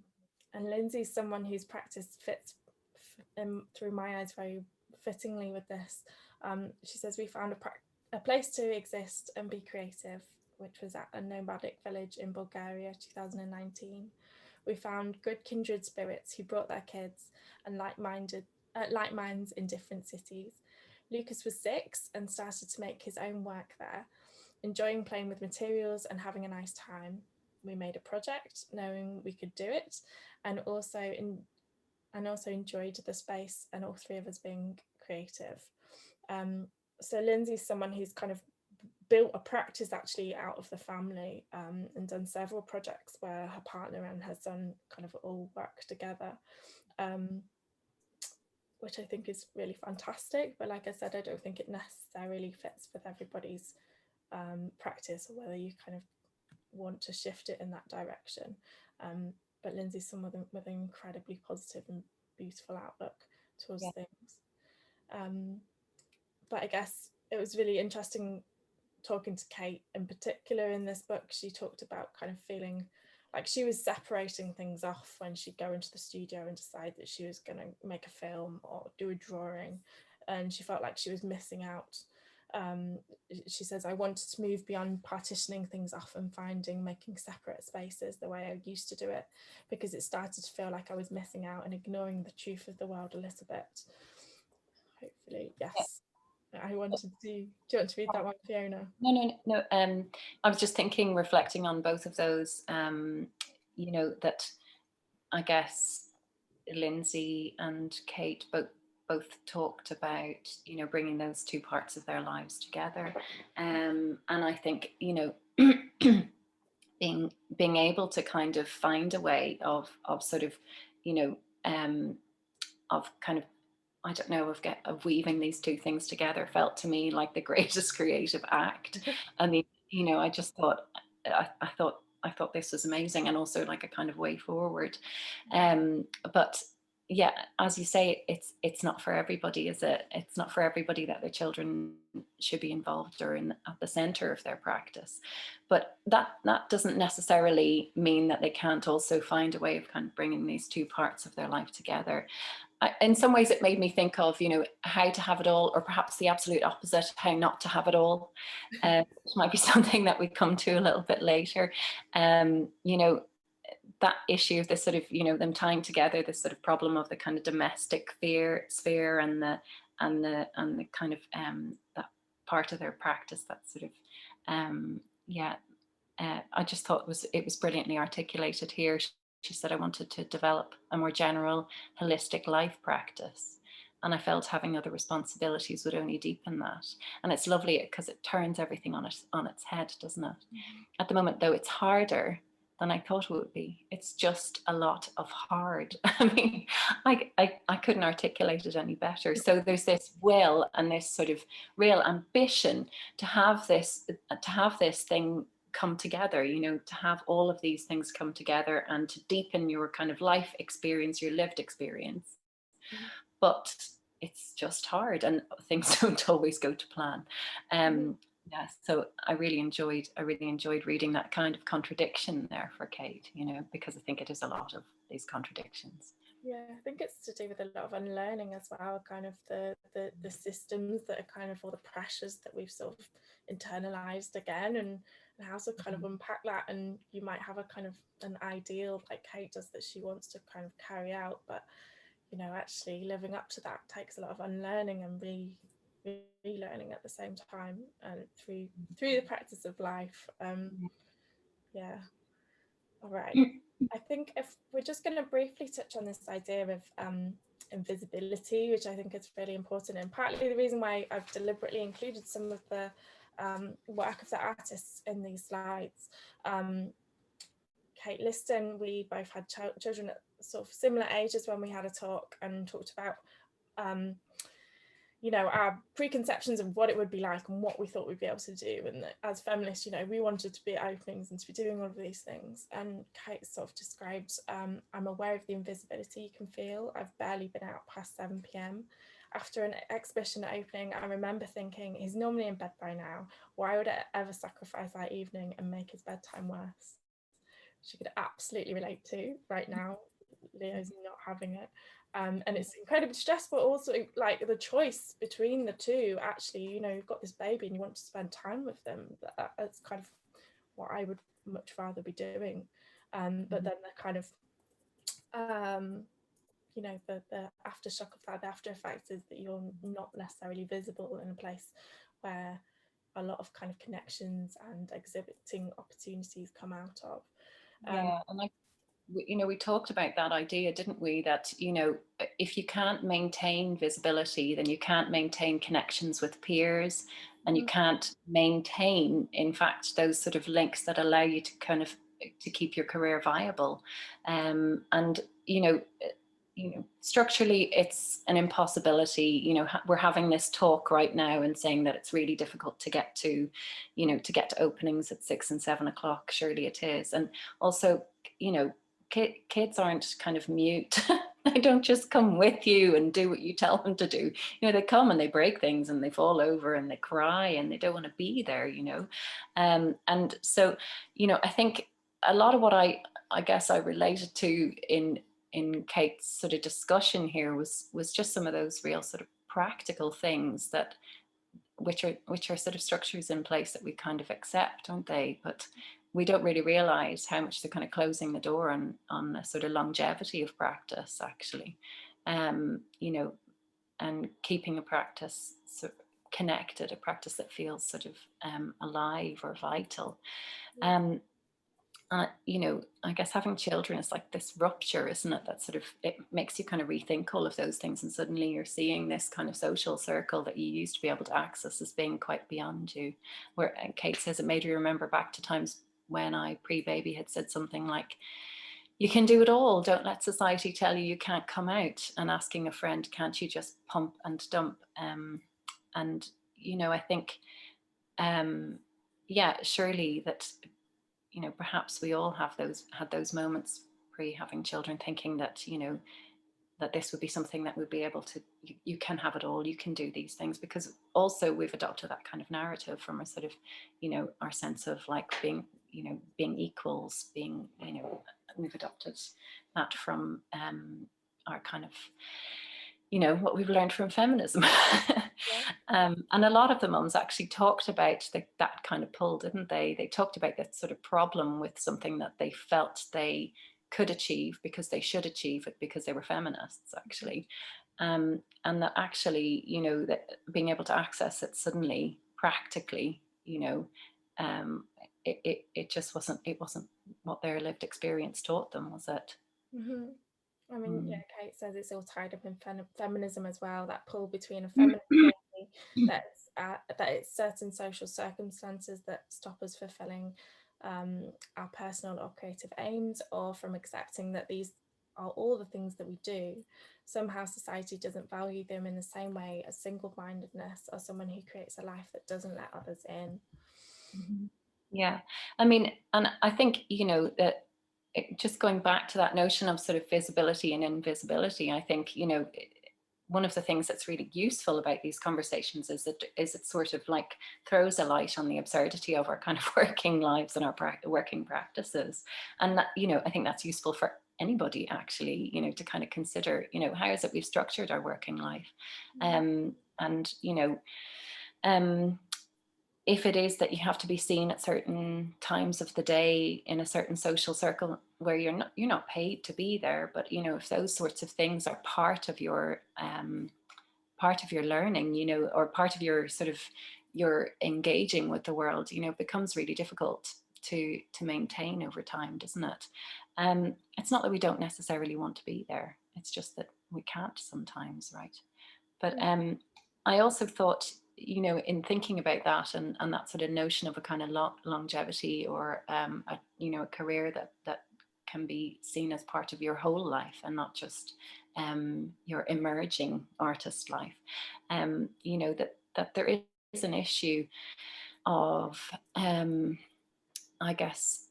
Lindsay's someone whose practice fits through my eyes very fittingly with this. She says, we found a place to exist and be creative, which was at a nomadic village in Bulgaria, 2019. We found good kindred spirits who brought their kids and like minds in different cities. Lucas was 6 and started to make his own work there, enjoying playing with materials and having a nice time. We made a project knowing we could do it, and also enjoyed the space, and all three of us being creative. So Lindsay's someone who's kind of built a practice actually out of the family, and done several projects where her partner and her son kind of all work together, which I think is really fantastic. But like I said, I don't think it necessarily fits with everybody's practice, or whether you kind of want to shift it in that direction. But Lindsay's someone with an incredibly positive and beautiful outlook towards things. But I guess it was really interesting talking to Kate in particular in this book. She talked about kind of feeling like she was separating things off when she'd go into the studio and decide that she was going to make a film or do a drawing, and she felt like she was missing out. She says, I wanted to move beyond partitioning things off and making separate spaces the way I used to do it, because it started to feel like I was missing out and ignoring the truth of the world a little bit. Hopefully, yes. I wanted to, do you want to read that one, Fiona? No. I was just thinking, reflecting on both of those, you know, that I guess Lindsay and Kate both talked about, you know, bringing those two parts of their lives together. And I think, you know, being able to kind of find a way of sort of, you know, of kind of, I don't know, of weaving these two things together felt to me like the greatest creative act. I mean, you know, I just thought, I thought this was amazing, and also like a kind of way forward. But yeah, as you say, it's not for everybody, is it? It's not for everybody that their children should be involved or at the center of their practice. But that doesn't necessarily mean that they can't also find a way of kind of bringing these two parts of their life together. In some ways, it made me think of, you know, how to have it all, or perhaps the absolute opposite, how not to have it all. Which might be something that we come to a little bit later. You know, that issue of this sort of, you know, them tying together this sort of problem of the kind of domestic sphere and the kind of that part of their practice that sort of I just thought it was brilliantly articulated here. She said, I wanted to develop a more general, holistic life practice. And I felt having other responsibilities would only deepen that. And it's lovely because it turns everything on its head, doesn't it? Mm-hmm. At the moment, though, it's harder than I thought it would be. It's just a lot of hard. I mean, I couldn't articulate it any better. So there's this will and this sort of real ambition to have this thing come together, you know, to have all of these things come together and to deepen your kind of life experience, your lived experience. Mm-hmm. But it's just hard and things don't always go to plan. Yeah, so I really enjoyed reading that kind of contradiction there for Kate, you know, because I think it is a lot of these contradictions. Yeah, I think it's to do with a lot of unlearning as well, kind of the systems that are kind of all the pressures that we've sort of internalized again, and how to kind of unpack that. And you might have a kind of an ideal like Kate does that she wants to kind of carry out, but you know, actually living up to that takes a lot of unlearning and relearning at the same time, and through the practice of life. Yeah. All right. I think if we're just going to briefly touch on this idea of invisibility, which I think is really important, and partly the reason why I've deliberately included some of the work of the artists in these slides. Kate, Liston, we both had children at sort of similar ages when we had a talk and talked about you know, our preconceptions of what it would be like and what we thought we'd be able to do. And that as feminists, you know, we wanted to be openings and to be doing all of these things. And Kate sort of described, I'm aware of the invisibility you can feel. I've barely been out past 7 p.m. After an exhibition opening, I remember thinking, he's normally in bed by now. Why would I ever sacrifice that evening and make his bedtime worse? She could absolutely relate to right now. Leo's not having it. And it's incredibly stressful, also like the choice between the two. Actually, you know, you've got this baby and you want to spend time with them. That's kind of what I would much rather be doing. But then the kind of you know, the aftershock of that, the after effects is that you're not necessarily visible in a place where a lot of kind of connections and exhibiting opportunities come out of. Yeah, and you know, we talked about that idea, didn't we, that, you know, if you can't maintain visibility, then you can't maintain connections with peers, and you can't maintain, in fact, those sort of links that allow you to kind of to keep your career viable. And you know, structurally it's an impossibility. You know, we're having this talk right now and saying that it's really difficult to get to, you know, to get to openings at 6 and 7 o'clock. Surely it is. And also, you know, kids aren't kind of mute. They don't just come with you and do what you tell them to do. You know, they come and they break things and they fall over and they cry and they don't want to be there, you know. And so, you know, I think a lot of what I guess I related to in Kate's sort of discussion here was just some of those real sort of practical things that which are sort of structures in place that we kind of accept, don't they? But we don't really realize how much they're kind of closing the door on the sort of longevity of practice, actually. You know, and keeping a practice, connected, a practice that feels sort of alive or vital. You know, I guess having children is like this rupture, isn't it? That sort of, it makes you kind of rethink all of those things, and suddenly you're seeing this kind of social circle that you used to be able to access as being quite beyond you. Where Kate says it made her remember back to times when I pre-baby had said something like, you can do it all, don't let society tell you can't come out, and asking a friend, can't you just pump and dump? And you know, I think yeah, surely that, you know, perhaps we all had those moments pre having children, thinking that, you know, that this would be something that would be able to, you can have it all, you can do these things, because also we've adopted that kind of narrative from a sort of, you know, our sense of like being, you know, being equals, being, you know, we've adopted that from our kind of, you know, what we've learned from feminism. And a lot of the mums actually talked about that kind of pull, didn't they? They talked about that sort of problem with something that they felt they could achieve because they should achieve it because they were feminists, actually. And that actually, you know, that being able to access it suddenly, practically, you know, it just wasn't what their lived experience taught them, was it? I mean, yeah, Kate says it's all tied up in feminism as well, that pull between a feminist journey, that it's certain social circumstances that stop us fulfilling our personal or creative aims, or from accepting that these are all the things that we do. Somehow society doesn't value them in the same way as single-mindedness, or someone who creates a life that doesn't let others in. Yeah, I mean, and I think, you know, that just going back to that notion of sort of visibility and invisibility, I think, you know, one of the things that's really useful about these conversations is that it sort of like throws a light on the absurdity of our kind of working lives and our working practices. And that, you know, I think that's useful for anybody, actually, you know, to kind of consider, you know, how is it we've structured our working life? And, you know, if it is that you have to be seen at certain times of the day in a certain social circle where you're not paid to be there, but, you know, if those sorts of things are part of your learning, you know, or part of your sort of your engaging with the world, you know, it becomes really difficult to maintain over time, doesn't it? It's not that we don't necessarily want to be there, it's just that we can't sometimes, right? But I also thought, you know, in thinking about that and that sort of notion of a kind of longevity, or you know, a career that can be seen as part of your whole life and not just your emerging artist life, you know, that there is an issue of I guess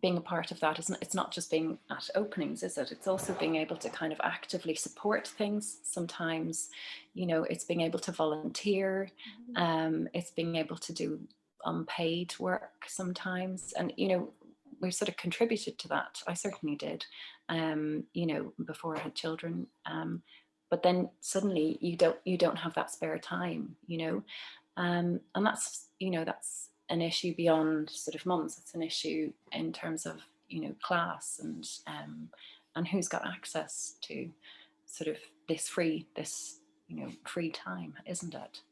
being a part of that it's not just being at openings, is it? It's also being able to kind of actively support things. Sometimes, you know, it's being able to volunteer, it's being able to do unpaid work sometimes, and, you know, we've sort of contributed to that. I certainly did, you know, before I had children, but then suddenly you don't have that spare time, you know, and that's, you know, that's an issue beyond sort of mums. It's an issue in terms of, you know, class and who's got access to sort of this, you know, free time, isn't it?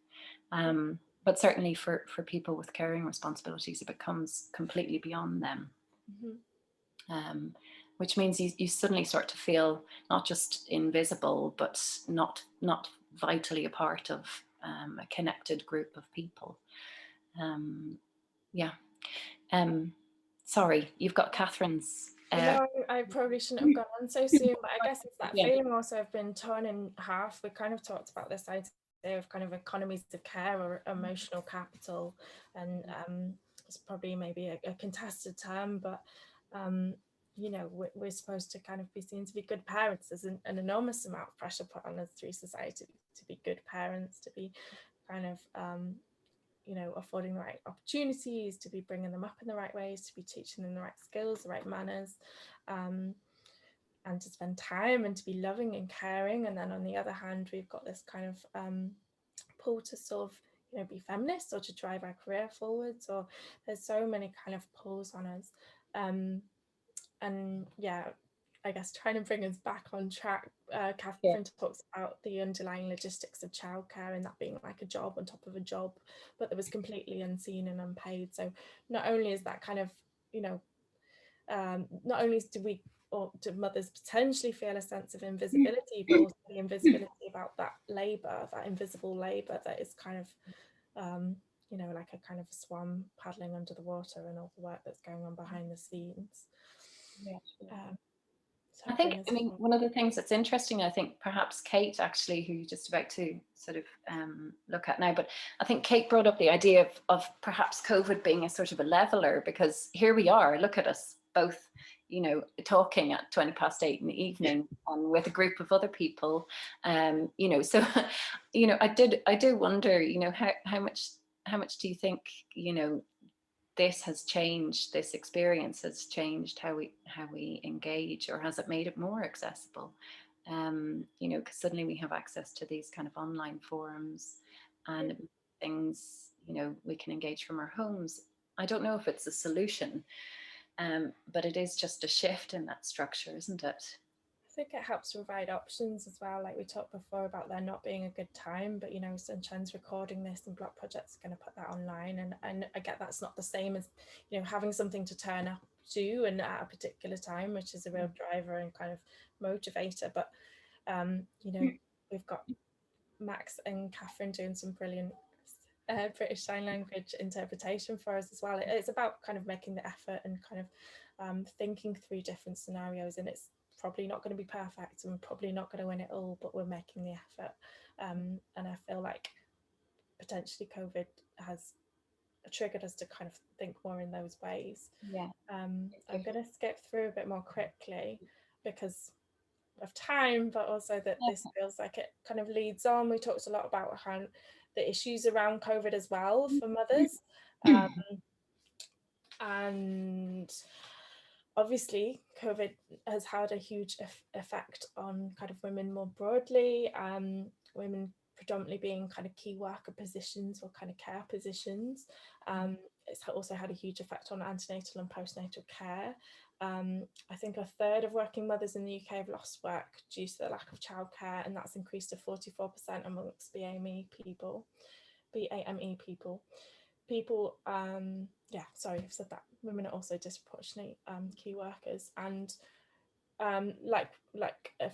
But certainly for people with caring responsibilities, it becomes completely beyond them. Which means you suddenly start to feel not just invisible, but not vitally a part of a connected group of people. Yeah. Sorry, you've got Catherine's. No, I probably shouldn't have gone on so soon, but I guess it's that feeling also of been torn in half. We kind of talked about this idea of kind of economies of care or emotional capital, and it's probably maybe a contested term, but you know, we're supposed to kind of be seen to be good parents. There's an enormous amount of pressure put on us through society to be good parents, to be kind of you know, affording the right opportunities, to be bringing them up in the right ways, to be teaching them the right skills, the right manners, and to spend time and to be loving and caring. And then on the other hand, we've got this kind of pull to sort of, you know, be feminist or to drive our career forwards, or there's so many kind of pulls on us. And yeah, I guess trying to bring us back on track, Catherine Yeah. talks about the underlying logistics of childcare and that being like a job on top of a job, but that was completely unseen and unpaid. So not only is that kind of, you know, not only do we, or do mothers potentially feel a sense of invisibility, but also the invisibility about that labour, that invisible labour that is kind of, you know, like a kind of a swan paddling under the water, and all the work that's going on behind the scenes. Yeah. So I think, I mean, one of the things that's interesting, I think perhaps Kate actually, who you're just about to sort of look at now, but I think Kate brought up the idea of perhaps COVID being a sort of a leveler, because here we are, look at us both, you know, talking at 8:20 in the evening and with a group of other people, you know, so, you know, I do wonder, you know, how much do you think, you know, this has changed, this experience has changed how we engage, or has it made it more accessible? You know, because suddenly we have access to these kind of online forums and things, you know, we can engage from our homes. I don't know if it's a solution, but it is just a shift in that structure, isn't it? I think it helps provide options as well. Like we talked before about there not being a good time, but you know, Sunshine's recording this and Bloc Projects are going to put that online, and I get that's not the same as, you know, having something to turn up to and at a particular time, which is a real driver and kind of motivator. But you know, we've got Max and Catherine doing some brilliant British Sign Language interpretation for us as well. It's about kind of making the effort and kind of thinking through different scenarios, and it's probably not going to be perfect and we're probably not going to win it all, but we're making the effort. And I feel like potentially COVID has triggered us to kind of think more in those ways. Yeah. I'm going to skip through a bit more quickly because of time, but also that this feels like it kind of leads on. We talked a lot about how the issues around COVID as well for mothers. And obviously COVID has had a huge effect on kind of women more broadly, women predominantly being kind of key worker positions or kind of care positions. It's also had a huge effect on antenatal and postnatal care. I think a third of working mothers in the UK have lost work due to the lack of childcare, and that's increased to 44% amongst BAME people. Yeah, sorry, I've said that. Women are also disproportionately key workers, and like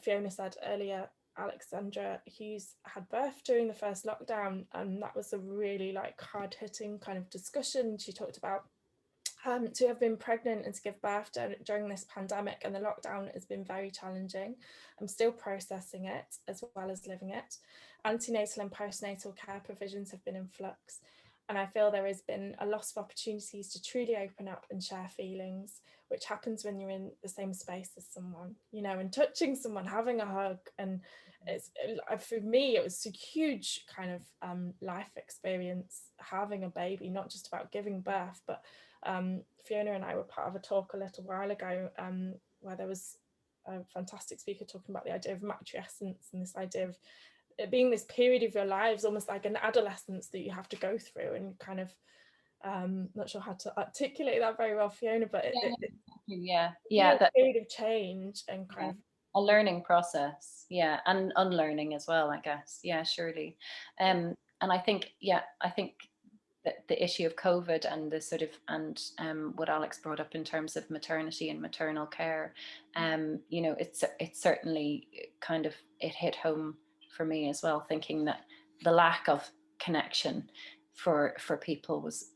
Fiona said earlier, Alexandra Hughes had birth during the first lockdown, and that was a really like hard-hitting kind of discussion. She talked about to have been pregnant and to give birth during this pandemic and the lockdown has been very challenging. I'm still processing it as well as living it. Antenatal and postnatal care provisions have been in flux, and I feel there has been a loss of opportunities to truly open up and share feelings, which happens when you're in the same space as someone, you know, and touching someone, having a hug. And it's, for me, it was a huge kind of life experience having a baby, not just about giving birth, but Fiona and I were part of a talk a little while ago where there was a fantastic speaker talking about the idea of matrescence and this idea of it being this period of your lives, almost like an adolescence that you have to go through, and kind of not sure how to articulate that very well, Fiona, but that period of change and kind of a learning process, and unlearning as well, I guess. Surely. And I think that the issue of COVID and the sort of, and what Alex brought up in terms of maternity and maternal care, you know, it's certainly kind of, it hit home for me as well, thinking that the lack of connection for people was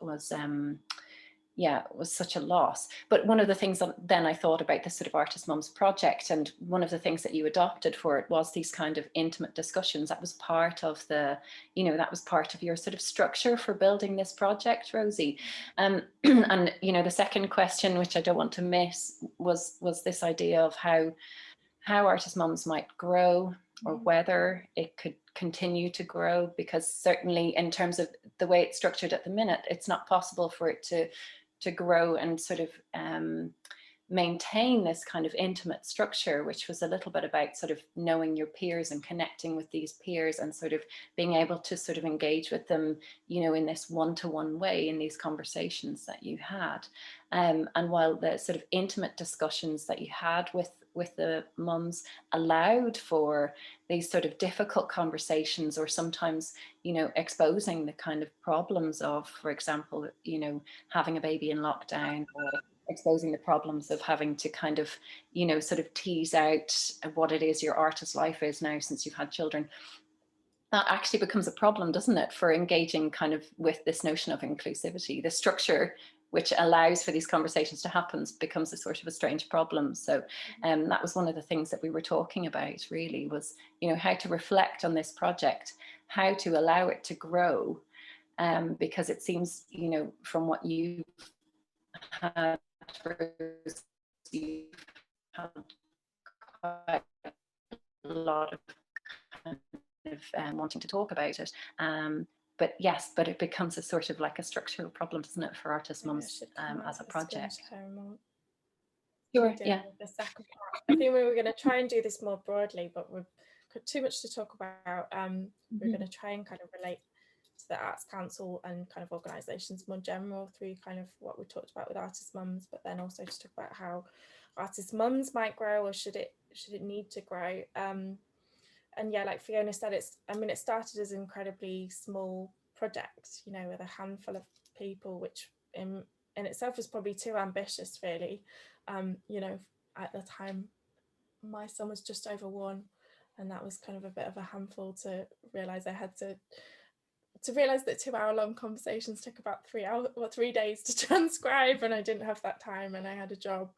such a loss. But one of the things that then I thought about this sort of Artist Mums project, and one of the things that you adopted for it was these kind of intimate discussions. That was part of the, you know, that was part of your sort of structure for building this project, Rosie. And, you know, the second question, which I don't want to miss, was this idea of how Artist Mums might grow, or whether it could continue to grow, because certainly in terms of the way it's structured at the minute, it's not possible for it to grow and sort of maintain this kind of intimate structure, which was a little bit about sort of knowing your peers and connecting with these peers and sort of being able to sort of engage with them, you know, in this one-to-one way in these conversations that you had. And while the sort of intimate discussions that you had with the mums allowed for these sort of difficult conversations, or sometimes, you know, exposing the kind of problems of, for example, you know, having a baby in lockdown, or exposing the problems of having to kind of, you know, sort of tease out what it is your artist life is now since you've had children. That actually becomes a problem, doesn't it, for engaging kind of with this notion of inclusivity. The structure which allows for these conversations to happen becomes a sort of a strange problem. So that was one of the things that we were talking about, really, was, you know, how to reflect on this project, how to allow it to grow, because it seems, you know, from what you've had, you've had quite a lot of kind of wanting to talk about it. But yes, but it becomes a sort of like a structural problem, doesn't it, for artist mums as a project. Sure, yeah. The second part. I think we were going to try and do this more broadly, but we've got too much to talk about. We're going to try and kind of relate to the Arts Council and kind of organisations more general through kind of what we talked about with artist mums, but then also to talk about how artist mums might grow, or should it need to grow. And yeah, like Fiona said, it started as an incredibly small project, you know, with a handful of people, which in itself was probably too ambitious, really. You know, at the time, my son was just over 1, and that was kind of a bit of a handful to realise I had to realise that 2-hour-long conversations took about 3 days to transcribe, and I didn't have that time, and I had a job.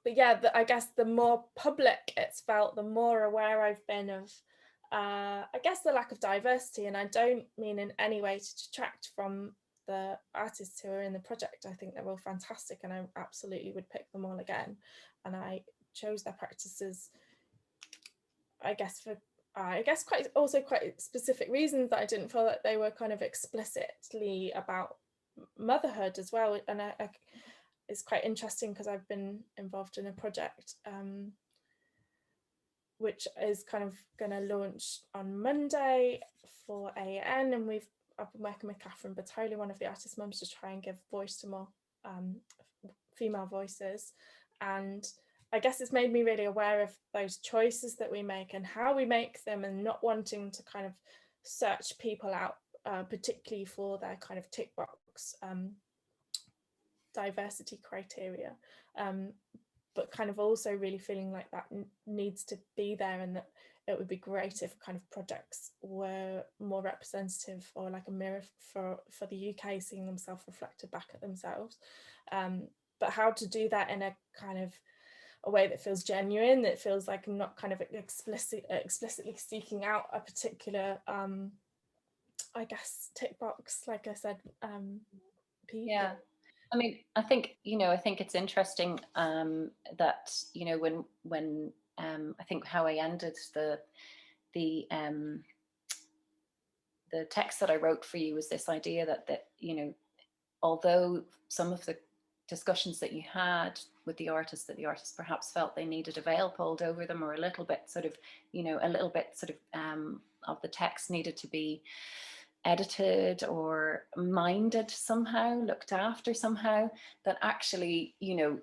But yeah, I guess the more public it's felt, the more aware I've been of, I guess, the lack of diversity. And I don't mean in any way to detract from the artists who are in the project. I think they're all fantastic, and I absolutely would pick them all again. And I chose their practices, I guess, for quite specific reasons, that I didn't feel that they were kind of explicitly about motherhood as well. And it's quite interesting because I've been involved in a project which is kind of going to launch on Monday for AN, and I've been working with Catherine Bertola, one of the artist mums, to try and give voice to more female voices. And I guess it's made me really aware of those choices that we make and how we make them, and not wanting to kind of search people out, particularly for their kind of tick box diversity criteria, but kind of also really feeling like that needs to be there, and that it would be great if kind of projects were more representative, or like a mirror for the UK, seeing themselves reflected back at themselves. But how to do that in a kind of a way that feels genuine, that feels like I'm not kind of explicitly seeking out a particular, I guess, tick box, like I said, people. Yeah. I mean, I think it's interesting that, you know, when I think how I ended the text that I wrote for you was this idea that, you know, although some of the discussions that you had with the artists, that the artists perhaps felt they needed a veil pulled over them, or a little bit sort of the text needed to be edited or minded somehow, looked after somehow, that actually, you know,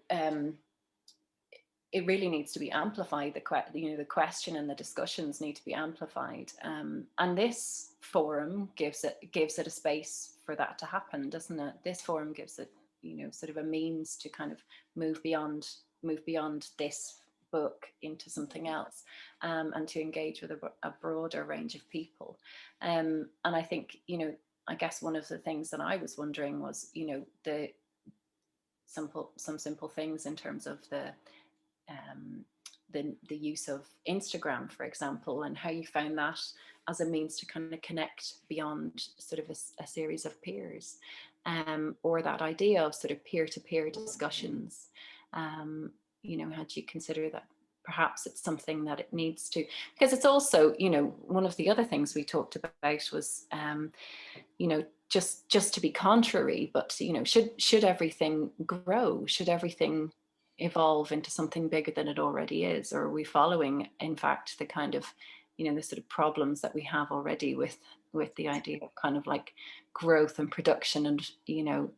it really needs to be amplified. The question and the discussions need to be amplified, and this forum gives it a space for that to happen, doesn't it? This forum gives it, you know, sort of a means to kind of move beyond this book into something else, and to engage with a broader range of people. And I think, you know, I guess one of the things that I was wondering was, you know, some simple things in terms of the use of Instagram, for example, and how you found that as a means to kind of connect beyond sort of a series of peers, or that idea of sort of peer-to-peer discussions. You know, had you consider that perhaps it's something that it needs to, because it's also, you know, one of the other things we talked about was, you know, just to be contrary, but, you know, should everything grow? Should everything evolve into something bigger than it already is? Or are we following, in fact, the kind of, you know, the sort of problems that we have already with the idea of kind of like growth and production, and, you know,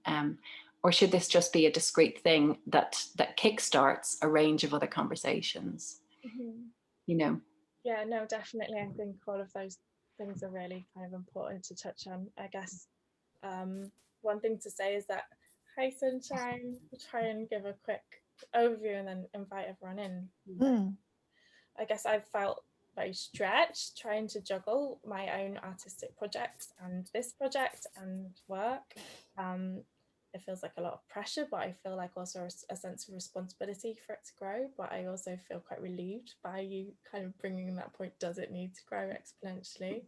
or should this just be a discrete thing that kickstarts a range of other conversations? You know. Yeah, no, definitely. I think all of those things are really kind of important to touch on. I guess one thing to say is that, hi Sunshine, we'll try and give a quick overview and then invite everyone in. I guess I've felt very stretched trying to juggle my own artistic projects and this project and work. It feels like a lot of pressure, but I feel like also a sense of responsibility for it to grow. But I also feel quite relieved by you kind of bringing that point, does it need to grow exponentially?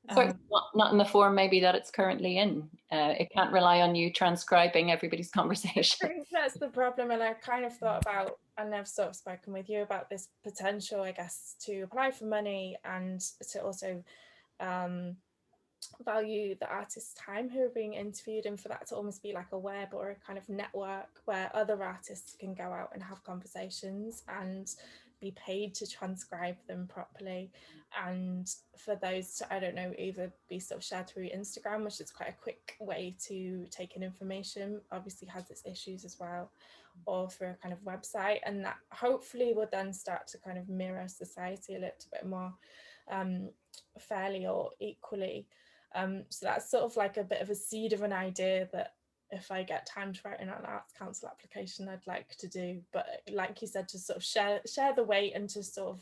Certainly not in the form maybe that it's currently in. It can't rely on you transcribing everybody's conversation. I think that's the problem, and I've kind of thought about, and I've sort of spoken with you about this potential, I guess, to apply for money and to also value the artist's time who are being interviewed, and for that to almost be like a web or a kind of network where other artists can go out and have conversations and be paid to transcribe them properly, and for those to, I don't know, either be sort of shared through Instagram, which is quite a quick way to take in information, obviously has its issues as well, or through a kind of website, and that hopefully will then start to kind of mirror society a little bit more fairly or equally. So that's sort of like a bit of a seed of an idea that if I get time to write an Arts Council application, I'd like to do. But like you said, to sort of share the weight and to sort of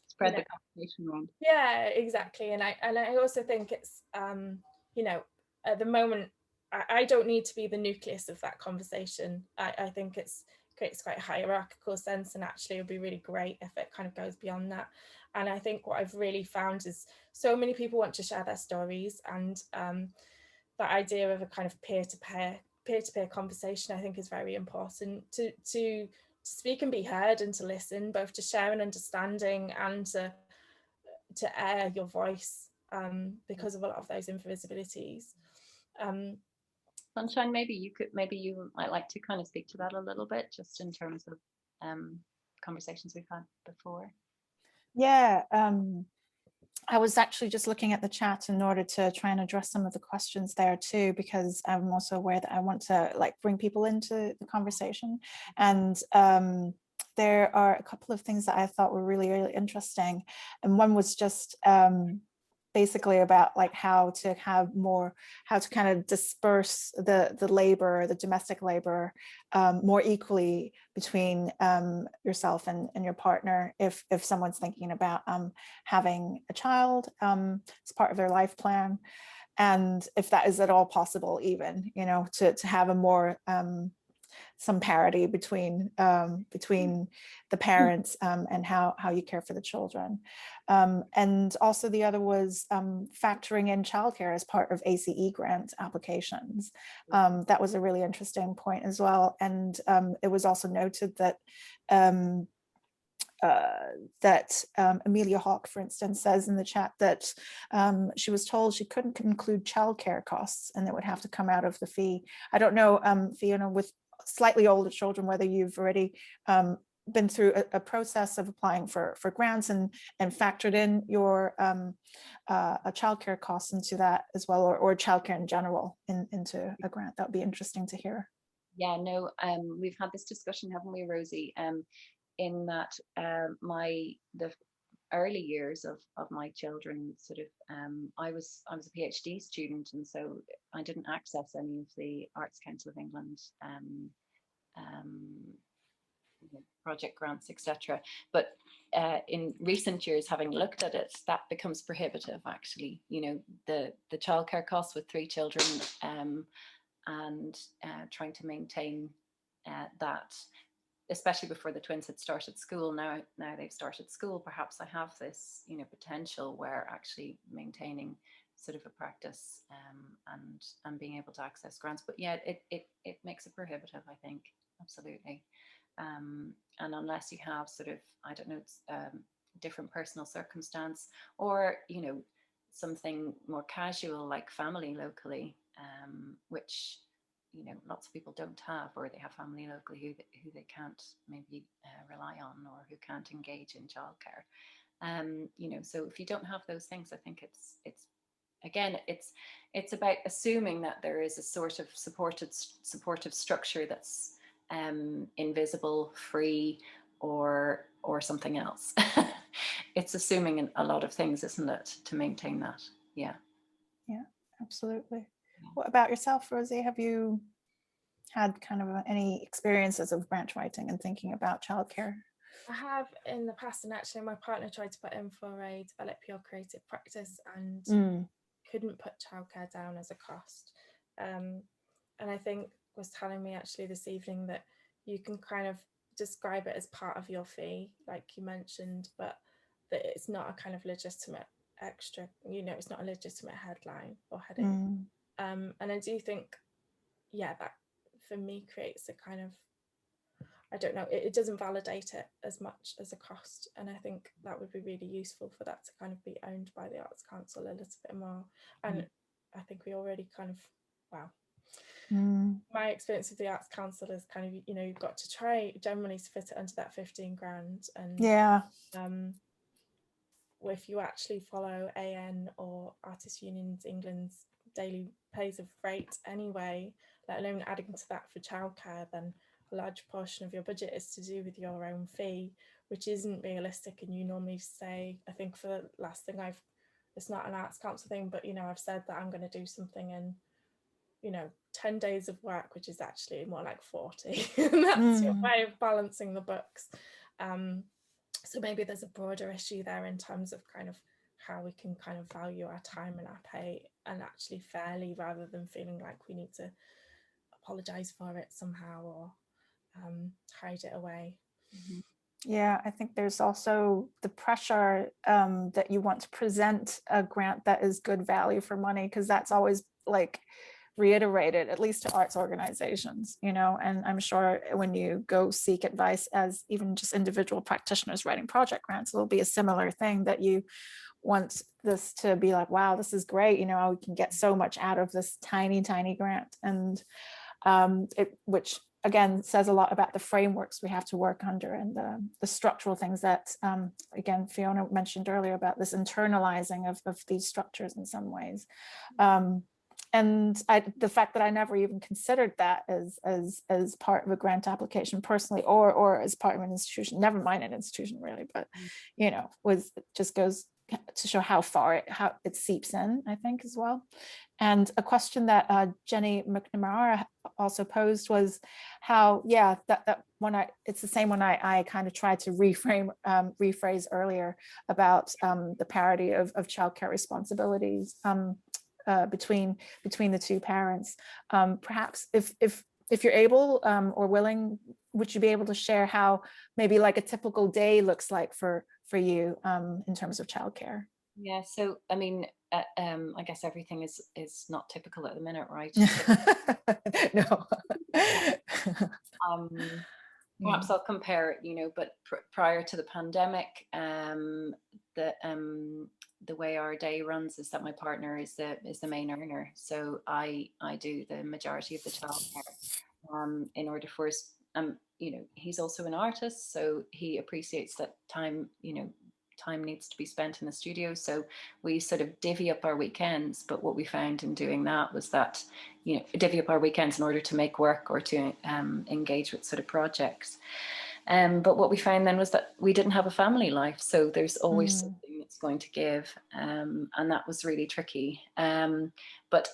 spread the conversation around. Yeah, exactly. And I also think it's you know, at the moment I don't need to be the nucleus of that conversation. I think it creates quite a hierarchical sense, and actually it would be really great if it kind of goes beyond that. And I think what I've really found is so many people want to share their stories, and that idea of a kind of peer-to-peer conversation, I think, is very important to speak and be heard, and to listen, both to share an understanding and to air your voice, because of a lot of those invisibilities. Sunshine, maybe you might like to kind of speak to that a little bit, just in terms of conversations we've had before. Yeah, I was actually just looking at the chat in order to try and address some of the questions there too, because I'm also aware that I want to like bring people into the conversation. And there are a couple of things that I thought were really, really interesting. And one was just basically about like how to kind of disperse the labor, the domestic labor, more equally between yourself and your partner, if someone's thinking about having a child as part of their life plan, and if that is at all possible, even, you know, to have a more some parity between the parents and how you care for the children. And also the other was factoring in childcare as part of ACE grant applications. That was a really interesting point as well. And it was also noted that Amelia Hawk, for instance, says in the chat that she was told she couldn't include childcare costs and it would have to come out of the fee. I don't know, Fiona, with slightly older children, whether you've already been through a process of applying for grants and factored in your childcare costs into that as well, or childcare in general into a grant. That would be interesting to hear. Yeah, no, we've had this discussion, haven't we, Rosie? In that the early years of my children, sort of, I was a PhD student, and so I didn't access any of the Arts Council of England project grants, etc. But in recent years, having looked at it, that becomes prohibitive. Actually, you know, the childcare costs with 3 children, and trying to maintain that. Especially before the twins had started school. Now they've started school, perhaps I have this, you know, potential where actually maintaining sort of a practice and being able to access grants. But yeah, it makes it prohibitive, I think, absolutely. And unless you have sort of, I don't know, different personal circumstance, or, you know, something more casual like family locally, which, you know, lots of people don't have, or they have family locally who they can't maybe rely on, or who can't engage in childcare. You know, so if you don't have those things, I think it's again, it's about assuming that there is a sort of supportive structure that's invisible, free, or something else. It's assuming a lot of things, isn't it, to maintain that? Yeah. Yeah, absolutely. What about yourself, Rosie? Have you had kind of any experiences of grant writing and thinking about childcare? I have in the past, and actually my partner tried to put in for a develop your creative practice and couldn't put childcare down as a cost. And I think was telling me actually this evening that you can kind of describe it as part of your fee, like you mentioned, but that it's not a kind of legitimate extra, you know, it's not a legitimate headline or heading. And I do think, yeah, that for me creates a kind of, I don't know, it doesn't validate it as much as a cost. And I think that would be really useful for that to kind of be owned by the Arts Council a little bit more. And I think we already kind of, wow. My experience with the Arts Council is kind of, you know, you've got to try generally to fit it under that 15 grand. And yeah, if you actually follow AN or Artists Unions England's daily pays of rate anyway, let alone adding to that for childcare, then a large portion of your budget is to do with your own fee, which isn't realistic. And you normally say, I think for the last thing it's not an Arts Council thing, but, you know, I've said that I'm going to do something in, you know, 10 days of work, which is actually more like 40. And that's your way of balancing the books. So maybe there's a broader issue there in terms of kind of how we can kind of value our time and our pay and actually fairly, rather than feeling like we need to apologize for it somehow or hide it away. Yeah, I think there's also the pressure that you want to present a grant that is good value for money, because that's always like reiterated, at least to arts organizations, you know. And I'm sure when you go seek advice as even just individual practitioners writing project grants, it'll be a similar thing, that you want this to be like, wow, this is great, you know, we can get so much out of this tiny grant. And which again says a lot about the frameworks we have to work under and the structural things that again Fiona mentioned earlier about this internalizing of these structures in some ways. And the fact that I never even considered that as part of a grant application personally, or as part of an institution, never mind an institution really, but you know, just goes to show how far it seeps in, I think, as well. And a question that Jenny McNamara also posed was how, yeah, that one, it's the same one I kind of tried to rephrase earlier about the parity of childcare responsibilities between the two parents. Perhaps if you're able or willing, would you be able to share how maybe like a typical day looks like for you in terms of childcare? Yeah, so I mean, I guess everything is not typical at the minute, right? No. Perhaps I'll compare it, you know, but prior to the pandemic, the way our day runs is that my partner is the main earner, so I do the majority of the childcare. In order for us, you know, he's also an artist, so he appreciates that time, you know, time needs to be spent in the studio, so we sort of divvy up our weekends. But what we found in doing that was that, you know, divvy up our weekends in order to make work or to engage with sort of projects. But what we found then was that we didn't have a family life, so there's always something that's going to give, and that was really tricky. But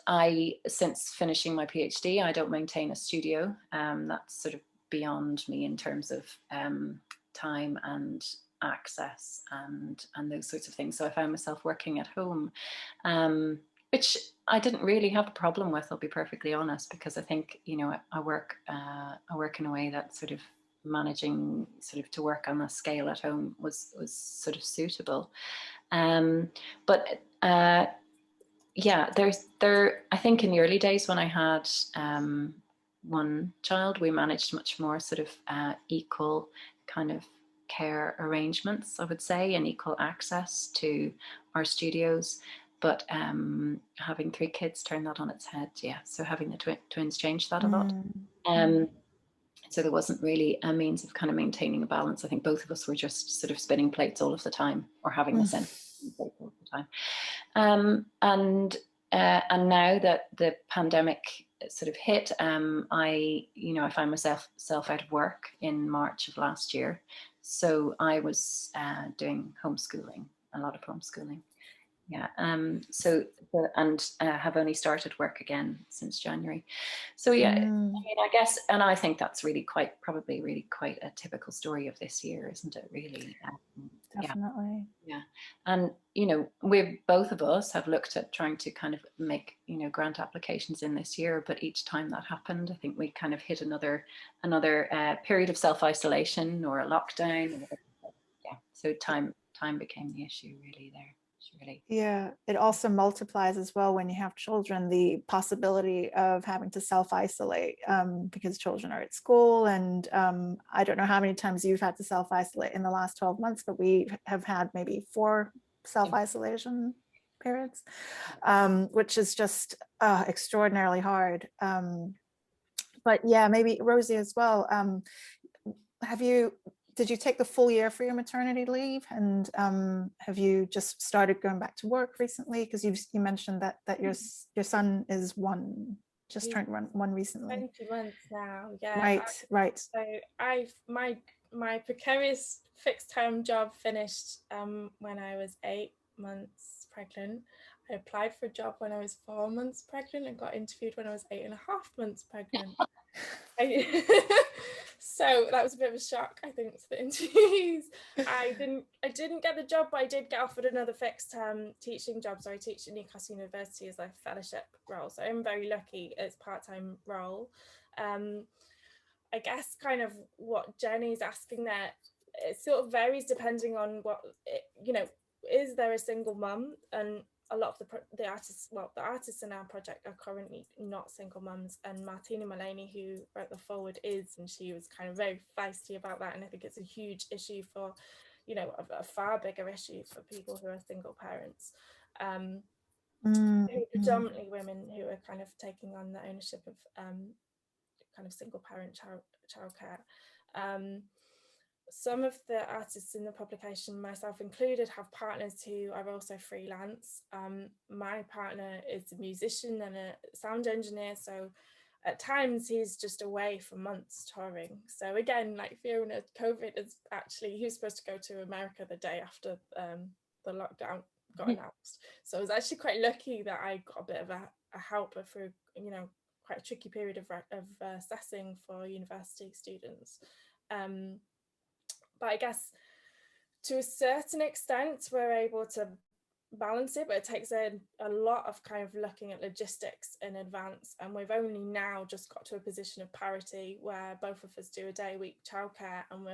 since finishing my PhD, I don't maintain a studio. That's sort of beyond me in terms of time and access and those sorts of things. So I found myself working at home, which I didn't really have a problem with, I'll be perfectly honest, because I think, you know, I work in a way that sort of managing sort of to work on a scale at home was sort of suitable. But yeah, I think in the early days when I had one child, we managed much more sort of equal kind of care arrangements, I would say, and equal access to our studios. But having 3 kids turned that on its head. Yeah, so having the twins changed that a lot. So there wasn't really a means of kind of maintaining a balance. I think both of us were just sort of spinning plates all of the time, or having the sense of spinning plates all of the time. And now that the pandemic sort of hit, I find myself out of work in March of last year. So I was doing homeschooling, a lot of homeschooling. Yeah. Have only started work again since January. So yeah, I mean, I guess, and I think that's probably really quite a typical story of this year, isn't it? Really. Definitely. Yeah. And, both of us have looked at trying to kind of make, grant applications in this year, but each time that happened, I think we kind of hit another period of self-isolation or a lockdown. Yeah. So time became the issue really there. Really. Yeah, it also multiplies as well when you have children, the possibility of having to self-isolate because children are at school. And I don't know how many times you've had to self-isolate in the last 12 months, but we have had maybe 4 self-isolation periods, which is just extraordinarily hard. But yeah, maybe Rosie as well. Did you take the full year for your maternity leave, and have you just started going back to work recently? Because you mentioned that your son is just turned one recently. 20 months now. Yeah. Right. So my precarious fixed term job finished when I was 8 months pregnant. I applied for a job when I was 4 months pregnant and got interviewed when I was 8.5 months pregnant. So that was a bit of a shock, I think, to the interviews. I didn't get the job, but I did get offered another fixed term teaching job. So I teach at Newcastle University as a fellowship role. So I'm very lucky it's part-time role. I guess kind of what Jenny's asking there, it sort of varies depending on what, is there a single mum? And a lot of the artists in our project are currently not single mums, and Martina Mullaney, who wrote the foreword, is, and she was kind of very feisty about that, and I think it's a huge issue for, a far bigger issue for people who are single parents, predominantly women who are kind of taking on the ownership of kind of single parent childcare. Some of the artists in the publication, myself included, have partners who are also freelance. My partner is a musician and a sound engineer, so at times he's just away for months touring. So again, like Fiona, COVID is actually, he was supposed to go to America the day after the lockdown got announced. So I was actually quite lucky that I got a bit of a helper through, quite a tricky period of assessing for university students. But I guess to a certain extent, we're able to balance it, but it takes a lot of kind of looking at logistics in advance. And we've only now just got to a position of parity where both of us do a day a week childcare, and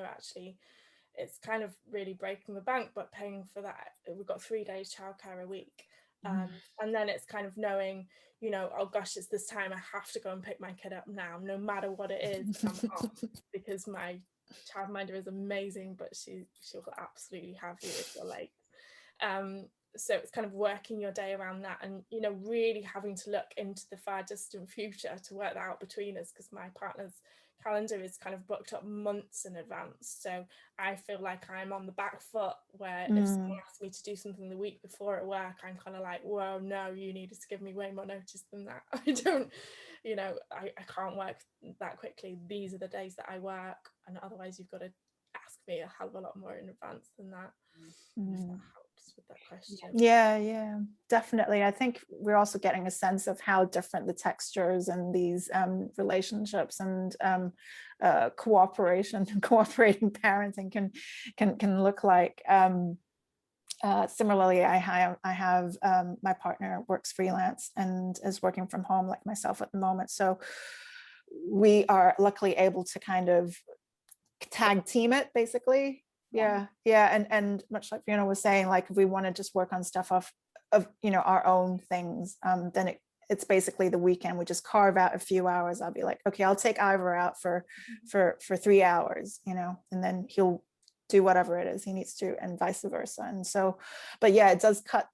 it's kind of really breaking the bank, but paying for that. We've got 3 days childcare a week. And then it's kind of knowing, oh gosh, it's this time, I have to go and pick my kid up now, no matter what it is, I'm off, because my childminder is amazing, but she'll absolutely have you if you're late. So it's kind of working your day around that, and really having to look into the far distant future to work that out between us, because my partner's calendar is kind of booked up months in advance. So I feel like I'm on the back foot, where if someone asks me to do something the week before at work, I'm kind of like, well, no, you needed to give me way more notice than that. I don't, I can't work that quickly. These are the days that I work, and otherwise you've got to ask me a hell of a lot more in advance than that. If that helps with that question. Yeah, definitely. I think we're also getting a sense of how different the textures and these relationships and cooperating parenting can look like. Similarly, I have my partner works freelance and is working from home like myself at the moment. So we are luckily able to kind of tag team it, basically. Yeah. And much like Fiona was saying, like if we want to just work on stuff of our own things, then it's basically the weekend. We just carve out a few hours. I'll be like, okay, I'll take Ivor out for 3 hours, and then he'll do whatever it is he needs to, and vice versa. And so, but yeah, it does cut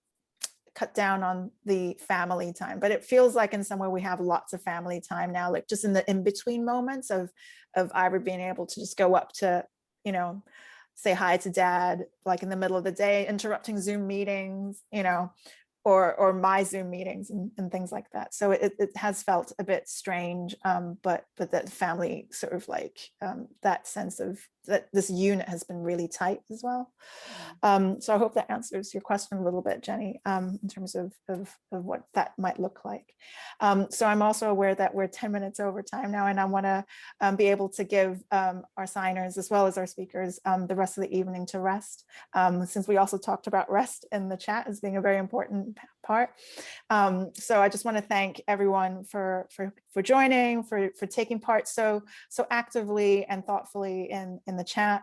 down on the family time, but it feels like in some way we have lots of family time now, like just in the in-between moments of Ivor being able to just go up to, say hi to dad, like in the middle of the day, interrupting Zoom meetings, you know, or my Zoom meetings and things like that. So it has felt a bit strange, but that family sort of like that sense of that this unit has been really tight as well. So I hope that answers your question a little bit, Jenny, in terms of what that might look like. So I'm also aware that we're 10 minutes over time now, and I want to be able to give our signers as well as our speakers the rest of the evening to rest, since we also talked about rest in the chat as being a very important part. So I just want to thank everyone for joining, for taking part so actively and thoughtfully in the chat.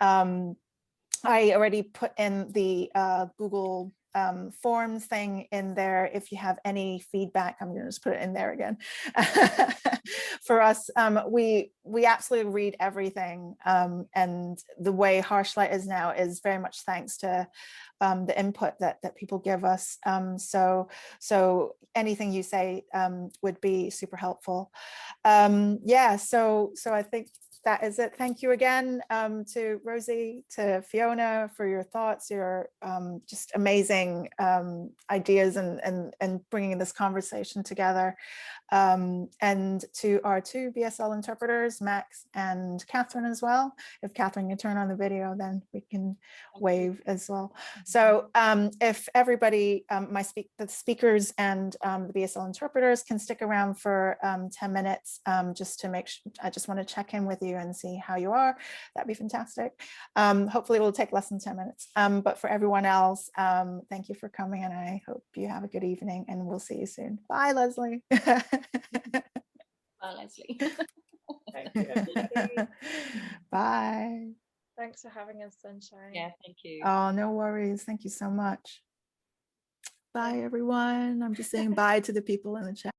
I already put in the Google Forms thing in there. If you have any feedback, I'm going to just put it in there again. For us, we absolutely read everything, and the way Harshlight is now is very much thanks to the input that people give us. So anything you say would be super helpful. Yeah, so I think that is it. Thank you again to Rosie, to Fiona for your thoughts, your just amazing ideas and bringing this conversation together. And to our two BSL interpreters, Max and Catherine as well. If Catherine can turn on the video, then we can wave as well. So if everybody, the speakers and the BSL interpreters can stick around for 10 minutes, just to make sure, I just want to check in with you and see how you are. That'd be fantastic. Hopefully it will take less than 10 minutes. But for everyone else, thank you for coming, and I hope you have a good evening, and we'll see you soon. Bye, Leslie. Bye, Leslie. Thank you. Bye. Thanks for having us, Sunshine. Yeah, thank you. Oh, no worries. Thank you so much. Bye, everyone. I'm just saying bye to the people in the chat.